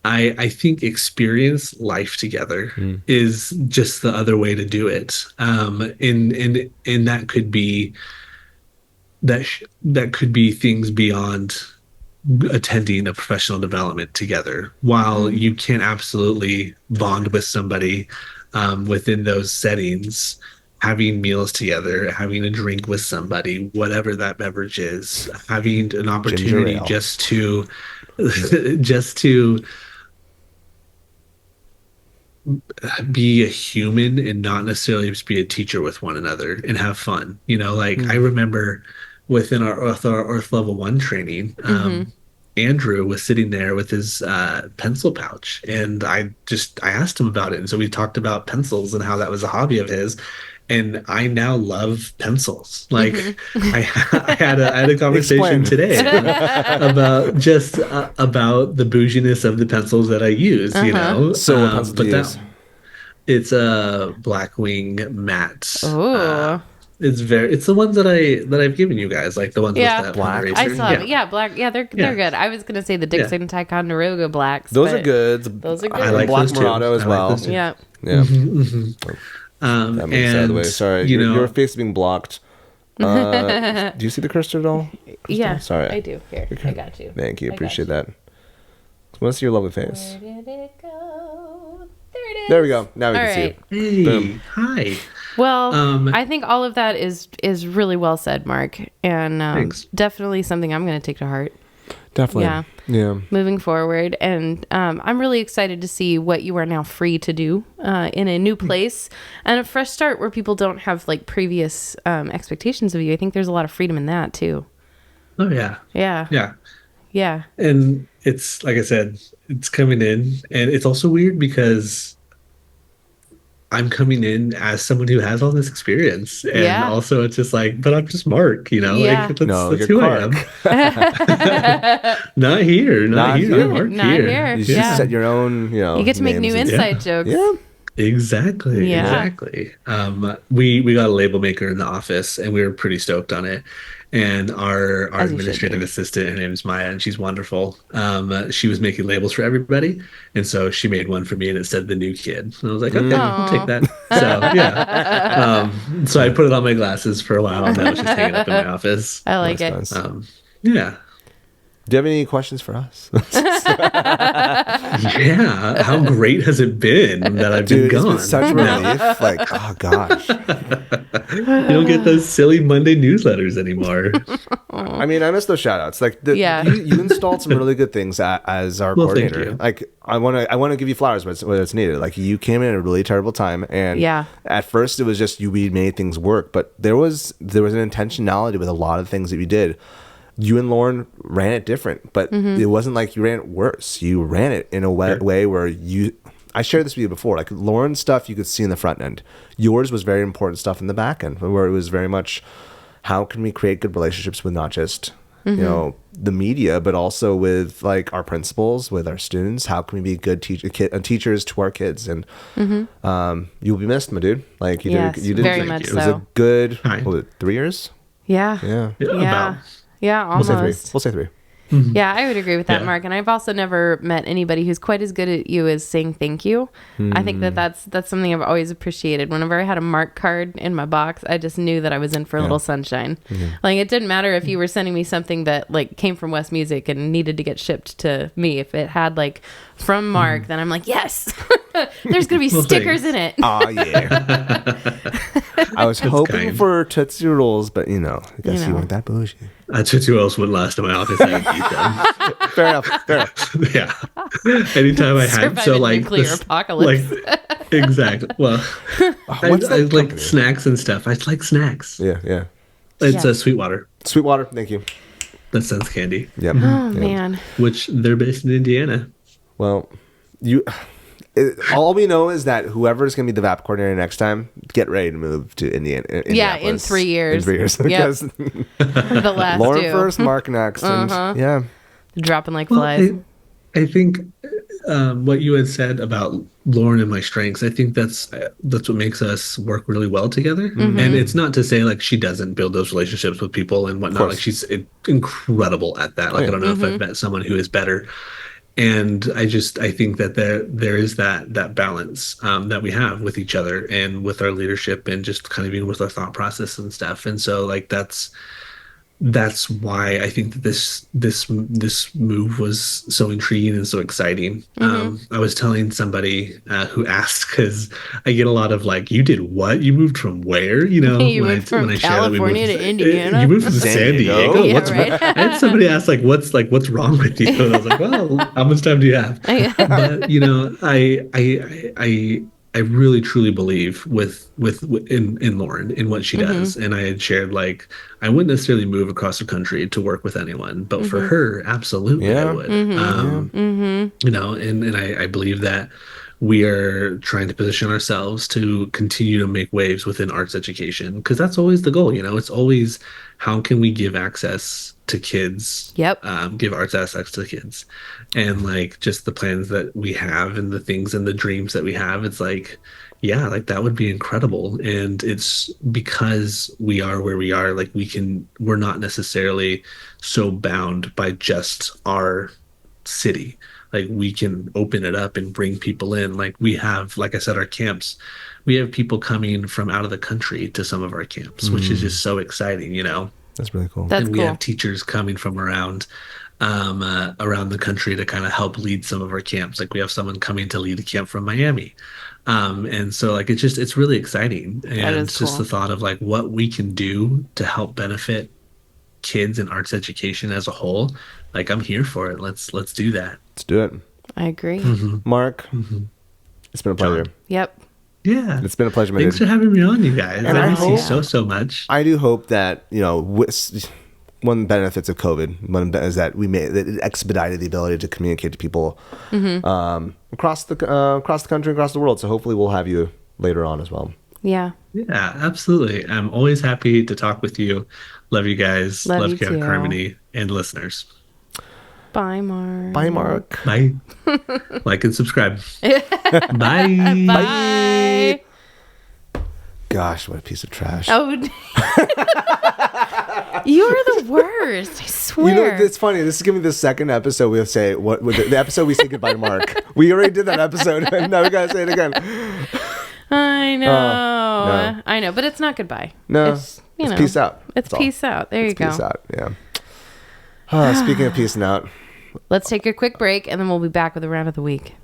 [SPEAKER 3] I think experience life together is just the other way to do it. And that could be that could be things beyond attending a professional development together. While you can absolutely bond with somebody within those settings, having meals together, having a drink with somebody, whatever that beverage is, having an opportunity just to be a human and not necessarily just be a teacher with one another and have fun. I remember within our Earth Level 1 training, Andrew was sitting there with his pencil pouch, and I asked him about it. And so we talked about pencils and how that was a hobby of his. And I now love pencils. I had a conversation today about about the bouginess of the pencils that I use.
[SPEAKER 1] So what pencils do you use?
[SPEAKER 3] It's a Blackwing matte.
[SPEAKER 2] Oh.
[SPEAKER 3] It's the ones that I've given you guys, like the ones with that
[SPEAKER 1] black.
[SPEAKER 3] eraser.
[SPEAKER 2] I saw it. Yeah, black. Yeah, they're good. I was gonna say the Dixon Ticonderoga blacks.
[SPEAKER 1] Those are good.
[SPEAKER 2] Those are good.
[SPEAKER 3] I like
[SPEAKER 1] Black
[SPEAKER 3] those
[SPEAKER 1] Murado as well.
[SPEAKER 2] Yeah.
[SPEAKER 1] Yeah. That moves out of the way. Sorry, your face is being blocked. Do you see the cursor at all?
[SPEAKER 2] Yeah.
[SPEAKER 1] Sorry.
[SPEAKER 2] I do. Here, I got you.
[SPEAKER 1] Thank you. Appreciate that. I want to see your lovely face.
[SPEAKER 2] Where did it go? There it is.
[SPEAKER 1] There we go. Now we can see you.
[SPEAKER 3] Hey,
[SPEAKER 1] Boom.
[SPEAKER 3] hi.
[SPEAKER 2] Well, I think all of that is really well said, Mark, and
[SPEAKER 3] Thanks.
[SPEAKER 2] definitely something I'm going to take to heart.
[SPEAKER 1] Definitely. Yeah.
[SPEAKER 2] Moving forward, and I'm really excited to see what you are now free to do in a new place and a fresh start where people don't have like previous expectations of you. I think there's a lot of freedom in that too.
[SPEAKER 3] Oh yeah.
[SPEAKER 2] Yeah.
[SPEAKER 3] And it's like I said, it's coming in, and it's also weird because I'm coming in as someone who has all this experience, and also it's just like, but I'm just Mark,
[SPEAKER 2] Yeah.
[SPEAKER 3] That's who I am. Not here. Not Mark
[SPEAKER 2] Not here.
[SPEAKER 1] You just set your own,
[SPEAKER 2] You get to make new inside jokes.
[SPEAKER 1] Yeah.
[SPEAKER 3] Exactly.
[SPEAKER 2] Yeah.
[SPEAKER 3] Exactly. We got a label maker in the office, and we were pretty stoked on it. And our administrative assistant, her name is Maya, and she's wonderful. She was making labels for everybody, and so she made one for me, and it said "The New Kid." And I was like, "Okay, I'll take that." So yeah. So I put it on my glasses for a while, and now it's just hanging up in my office.
[SPEAKER 2] I like it.
[SPEAKER 1] Nice.
[SPEAKER 3] Yeah.
[SPEAKER 1] Do you have any questions for us?
[SPEAKER 3] Yeah. How great has it been that I've been gone?
[SPEAKER 1] It's been such a relief. Like, oh gosh.
[SPEAKER 3] You don't get those silly Monday newsletters anymore.
[SPEAKER 1] I mean, I miss those shout outs. Like you installed some really good things as our coordinator.
[SPEAKER 3] Thank you.
[SPEAKER 1] Like I want to give you flowers when it's needed. Like you came in at a really terrible time, and at first it was just we made things work, but there was an intentionality with a lot of things that you did. You and Lauren ran it different, but it wasn't like you ran it worse. You ran it in a way where I shared this with you before. Like Lauren's stuff you could see in the front end. Yours was very important stuff in the back end, where it was very much how can we create good relationships with not just the media, but also with like our principals, with our students. How can we be good teachers to our kids? And you'll be missed, my dude. Like you did
[SPEAKER 2] very much
[SPEAKER 1] it was a good 3 years.
[SPEAKER 2] Yeah. Yeah, almost.
[SPEAKER 1] We'll say 3.
[SPEAKER 2] Yeah, I would agree with that, Mark. And I've also never met anybody who's quite as good at you as saying thank you. I think that's something I've always appreciated. Whenever I had a Mark card in my box, I just knew that I was in for a little sunshine. Like it didn't matter if you were sending me something that like came from West Music and needed to get shipped to me. If it had like from Mark, then I'm like, yes, there's gonna be stickers in it.
[SPEAKER 1] Oh yeah. I was hoping for Tootsie Rolls, but I guess you weren't that bougie.
[SPEAKER 3] Tootsie Rolls wouldn't last in my office. I would eat them.
[SPEAKER 1] Fair enough.
[SPEAKER 3] Yeah. Anytime I had
[SPEAKER 2] nuclear apocalypse.
[SPEAKER 3] Exactly. Well, I like snacks and stuff. I like snacks.
[SPEAKER 1] Yeah.
[SPEAKER 3] It's Sweetwater.
[SPEAKER 1] Sweetwater. Thank you.
[SPEAKER 3] That Sense Candy.
[SPEAKER 1] Yep.
[SPEAKER 2] Oh man.
[SPEAKER 3] Which they're based in Indiana.
[SPEAKER 1] Well, all we know is that whoever's going to be the VAP coordinator next time, get ready to move to Indianapolis.
[SPEAKER 2] Yeah, in 3 years.
[SPEAKER 1] In 3 years.
[SPEAKER 2] Yep.
[SPEAKER 1] Because
[SPEAKER 2] the last
[SPEAKER 1] Lauren
[SPEAKER 2] two.
[SPEAKER 1] first, Mark next. And
[SPEAKER 2] Dropping like flies.
[SPEAKER 3] I think what you had said about Lauren and my strengths, I think that's what makes us work really well together. And it's not to say like she doesn't build those relationships with people and whatnot. Like she's incredible at that. Like I don't know if I've met someone who is better. And I think that there is that balance that we have with each other and with our leadership and just kind of even with our thought process and stuff. And so like that's why I think that this move was so intriguing and so exciting. I was telling somebody who asked, because I get a lot of like, you did what? You moved from where? You know,
[SPEAKER 2] you moved from California to Indiana.
[SPEAKER 3] You moved from San Diego.
[SPEAKER 2] Yeah,
[SPEAKER 3] what's
[SPEAKER 2] right?
[SPEAKER 3] I had somebody ask like, what's wrong with you? And I was like, well, how much time do you have? But you know, I really truly believe in Lauren, in what she does. And I had shared like I wouldn't necessarily move across the country to work with anyone, but for her, absolutely I would. You know, and I believe that we are trying to position ourselves to continue to make waves within arts education, because that's always the goal. You know, it's always how can we give access to kids, give arts access to kids, and like just the plans that we have and the things and the dreams that we have. It's like, yeah, like that would be incredible. And it's because we are where we are, like we're not necessarily so bound by just our city. Like we can open it up and bring people in. Like we have, like I said, our camps, we have people coming from out of the country to some of our camps, which is just so exciting, you know?
[SPEAKER 1] That's really cool.
[SPEAKER 2] That's
[SPEAKER 3] and we
[SPEAKER 2] cool.
[SPEAKER 3] have teachers coming from around the country to kind of help lead some of our camps. Like we have someone coming to lead a camp from Miami. And so like, it's really exciting. And it's just the thought of like what we can do to help benefit kids and arts education as a whole. Like I'm here for it. Let's do that.
[SPEAKER 1] Let's do it.
[SPEAKER 2] I agree.
[SPEAKER 1] Mark, it's been a pleasure.
[SPEAKER 2] Yep.
[SPEAKER 3] Yeah.
[SPEAKER 1] It's been a pleasure.
[SPEAKER 3] Thanks for having me on, you guys.
[SPEAKER 1] And
[SPEAKER 3] I
[SPEAKER 1] I
[SPEAKER 3] miss
[SPEAKER 1] hope-
[SPEAKER 3] you so much.
[SPEAKER 1] I do hope that, you know, one of the benefits of COVID is that that it expedited the ability to communicate to people across the country, across the world. So hopefully we'll have you later on as well.
[SPEAKER 2] Yeah.
[SPEAKER 3] Yeah, absolutely. I'm always happy to talk with you. Love you guys.
[SPEAKER 2] Love
[SPEAKER 3] Love
[SPEAKER 2] you
[SPEAKER 3] Chaotic
[SPEAKER 2] too.
[SPEAKER 3] Harmony and listeners.
[SPEAKER 2] Bye, Mark.
[SPEAKER 1] Bye, Mark.
[SPEAKER 3] Bye. Like and subscribe. Bye.
[SPEAKER 2] Bye.
[SPEAKER 1] Gosh, what a piece of trash.
[SPEAKER 2] Oh, you're the worst. I swear.
[SPEAKER 1] You know, it's funny. This is gonna be the second episode we'll say the episode we say goodbye to Mark. We already did that episode, and now we gotta say it again.
[SPEAKER 2] I know.
[SPEAKER 1] No.
[SPEAKER 2] I know, but it's not goodbye.
[SPEAKER 1] No,
[SPEAKER 2] It's
[SPEAKER 1] peace out.
[SPEAKER 2] It's
[SPEAKER 1] That's all.
[SPEAKER 2] peace out. There you go.
[SPEAKER 1] Peace out. Yeah. Speaking of peacing out,
[SPEAKER 2] Let's take a quick break, and then we'll be back with the round of the week.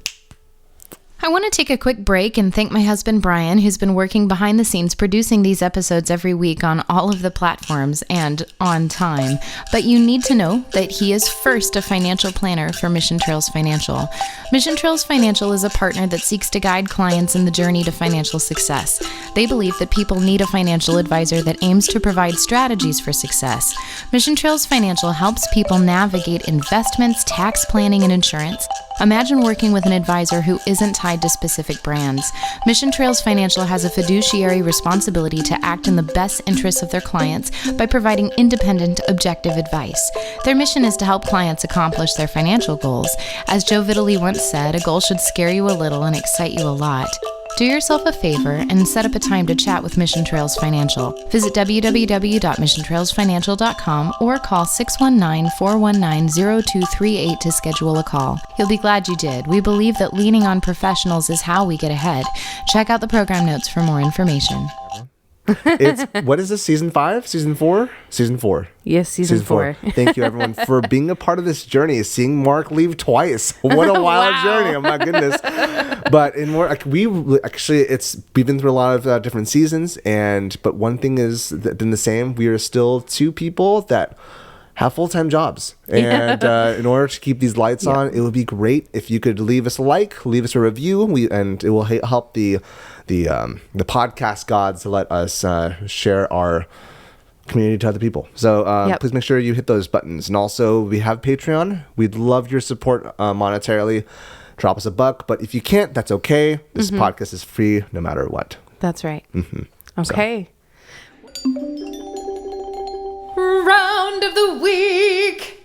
[SPEAKER 4] I want to take a quick break and thank my husband, Bryan, who's been working behind the scenes producing these episodes every week on all of the platforms and on time. But you need to know that he is first a financial planner for Mission Trails Financial. Mission Trails Financial is a partner that seeks to guide clients in the journey to financial success. They believe that people need a financial advisor that aims to provide strategies for success. Mission Trails Financial helps people navigate investments, tax planning, and insurance. Imagine working with an advisor who isn't tied to specific brands. Mission Trails Financial has a fiduciary responsibility to act in the best interests of their clients by providing independent, objective advice. Their mission is to help clients accomplish their financial goals. As Joe Vitale once said, a goal should scare you a little and excite you a lot. Do yourself a favor and set up a time to chat with Mission Trails Financial. Visit www.missiontrailsfinancial.com or call 619-419-0238 to schedule a call. You'll be glad you did. We believe that leaning on professionals is how we get ahead. Check out the program notes for more information.
[SPEAKER 1] it's what is this, season 5, season 4? Season 4.
[SPEAKER 2] Yes, season 4.
[SPEAKER 1] Thank you, everyone, for being a part of this journey. Seeing Mark leave twice. What a wild
[SPEAKER 2] Wow.
[SPEAKER 1] journey! Oh my goodness. But in more, like, we've been through a lot of different seasons, but one thing is been the same. We are still two people that have full-time jobs, and in order to keep these lights on, it would be great if you could leave us a like, leave us a review, and it will help the podcast gods to let us share our community to other people. So please make sure you hit those buttons. And also, we have Patreon. We'd love your support monetarily. Drop us $1, but if you can't, that's okay. This podcast is free no matter what.
[SPEAKER 2] That's right. Okay. Round of the week.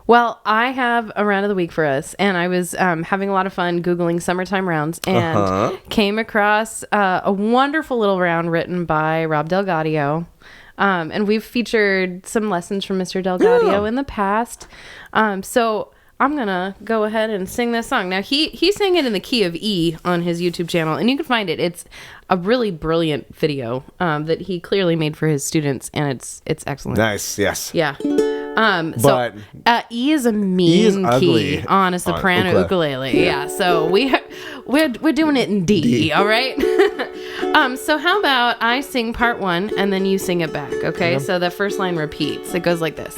[SPEAKER 2] Well, I have a round of the week for us, and I was having a lot of fun Googling summertime rounds and came across a wonderful little round written by Rob DelGaudio. And we've featured some lessons from Mr. DelGaudio in the past. So I'm going to go ahead and sing this song. Now, he sang it in the key of E on his YouTube channel, and you can find it. It's a really brilliant video that he clearly made for his students, and it's excellent.
[SPEAKER 1] Nice, yes.
[SPEAKER 2] Yeah. So E is a mean key on a soprano ukulele. Yeah. So we're doing it in D. All right. So how about I sing part 1 and then you sing it back? Okay. So the first line repeats. It goes like this.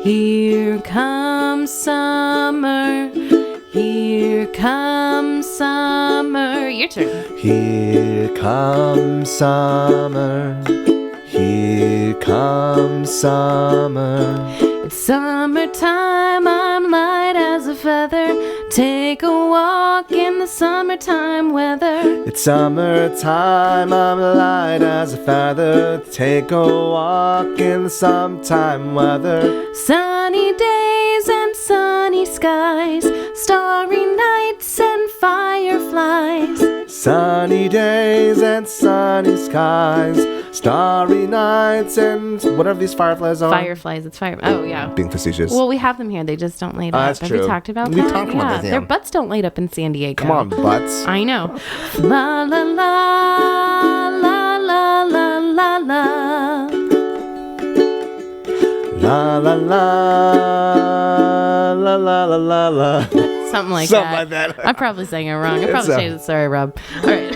[SPEAKER 2] Here comes summer. Here comes summer. Your turn.
[SPEAKER 1] Here comes summer. Here comes summer.
[SPEAKER 2] It's summertime, I'm light as a feather. Take a walk in the summertime weather.
[SPEAKER 1] It's summertime, I'm light as a feather. Take a walk in the summertime weather.
[SPEAKER 2] Sunny days and sunny skies, starry nights and fireflies.
[SPEAKER 1] Sunny days and sunny skies, starry nights and whatever these fireflies are.
[SPEAKER 2] Fireflies, it's fire. Oh, yeah.
[SPEAKER 1] Being facetious.
[SPEAKER 2] Well, we have them here. They just don't light up.
[SPEAKER 1] That's
[SPEAKER 2] Have
[SPEAKER 1] true.
[SPEAKER 2] we talked about
[SPEAKER 1] We
[SPEAKER 2] that?
[SPEAKER 1] talked about that,
[SPEAKER 2] Their
[SPEAKER 1] yeah.
[SPEAKER 2] butts don't light up in San Diego.
[SPEAKER 1] Come on, butts.
[SPEAKER 2] I know. La la la la la la la la.
[SPEAKER 1] La la la la la la la la.
[SPEAKER 2] Something like
[SPEAKER 1] Something
[SPEAKER 2] that.
[SPEAKER 1] like that.
[SPEAKER 2] I probably sang it wrong. I probably changed it. Sorry, Rob. All right.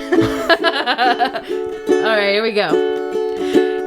[SPEAKER 2] All right, here we go.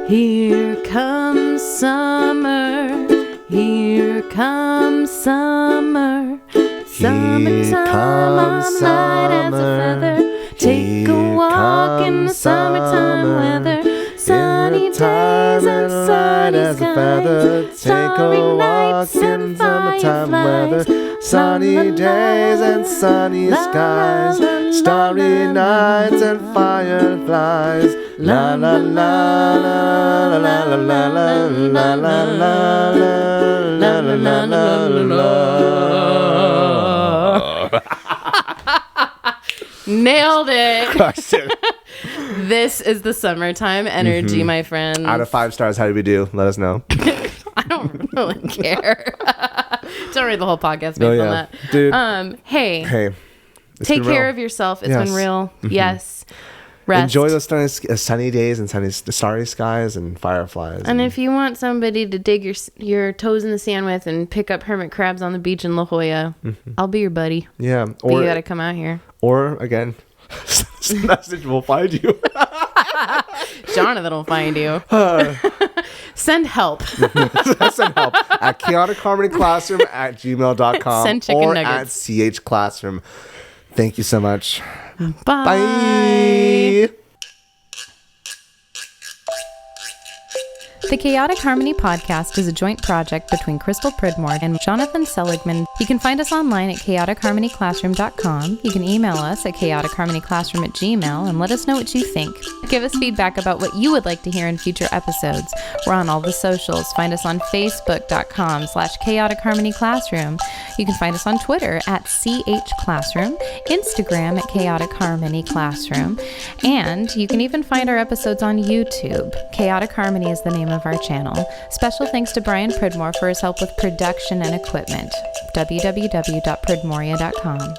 [SPEAKER 2] Here comes summer. Here comes summer. Summertime, I'm light as a feather. Take a walk in the summertime weather. Sunny days and sunny skies.
[SPEAKER 1] Take a walk in summertime weather. Sunny days and sunny skies. Starry nights and fireflies. La la la la la la la la la la la la la la.
[SPEAKER 2] Nailed it. This is the summertime energy, my friends.
[SPEAKER 1] Out of 5 stars, how did we do? Let us know.
[SPEAKER 2] I don't really care. Don't read the whole podcast based on that.
[SPEAKER 1] Dude.
[SPEAKER 2] Hey. Take care of yourself. It's been real. Yes. Rest.
[SPEAKER 1] Enjoy those sunny days and starry skies and fireflies.
[SPEAKER 2] And if you want somebody to dig your toes in the sand with and pick up hermit crabs on the beach in La Jolla, I'll be your buddy.
[SPEAKER 1] Yeah.
[SPEAKER 2] But you got to come out here.
[SPEAKER 1] Or, again, message will find you.
[SPEAKER 2] Jonathan will find you. Send help.
[SPEAKER 1] Send help at chaoticharmonyclassroom@gmail.com.
[SPEAKER 2] Send chicken
[SPEAKER 1] or
[SPEAKER 2] nuggets.
[SPEAKER 1] at CHClassroom. Thank you so much.
[SPEAKER 2] Bye.
[SPEAKER 1] Bye.
[SPEAKER 4] The Chaotic Harmony podcast is a joint project between Crystal Pridmore and Jonathan Seligman. You can find us online at chaoticharmonyclassroom.com. You can email us at chaoticharmonyclassroom@gmail and let us know what you think. Give us feedback about what you would like to hear in future episodes. We're on all the socials. Find us on facebook.com/chaoticharmonyclassroom. You can find us on Twitter at CHClassroom, Instagram at Chaotic Harmony Classroom, and you can even find our episodes on YouTube. Chaotic Harmony is the name of our channel. Special thanks to Bryan Pridmore for his help with production and equipment. www.pridmoria.com.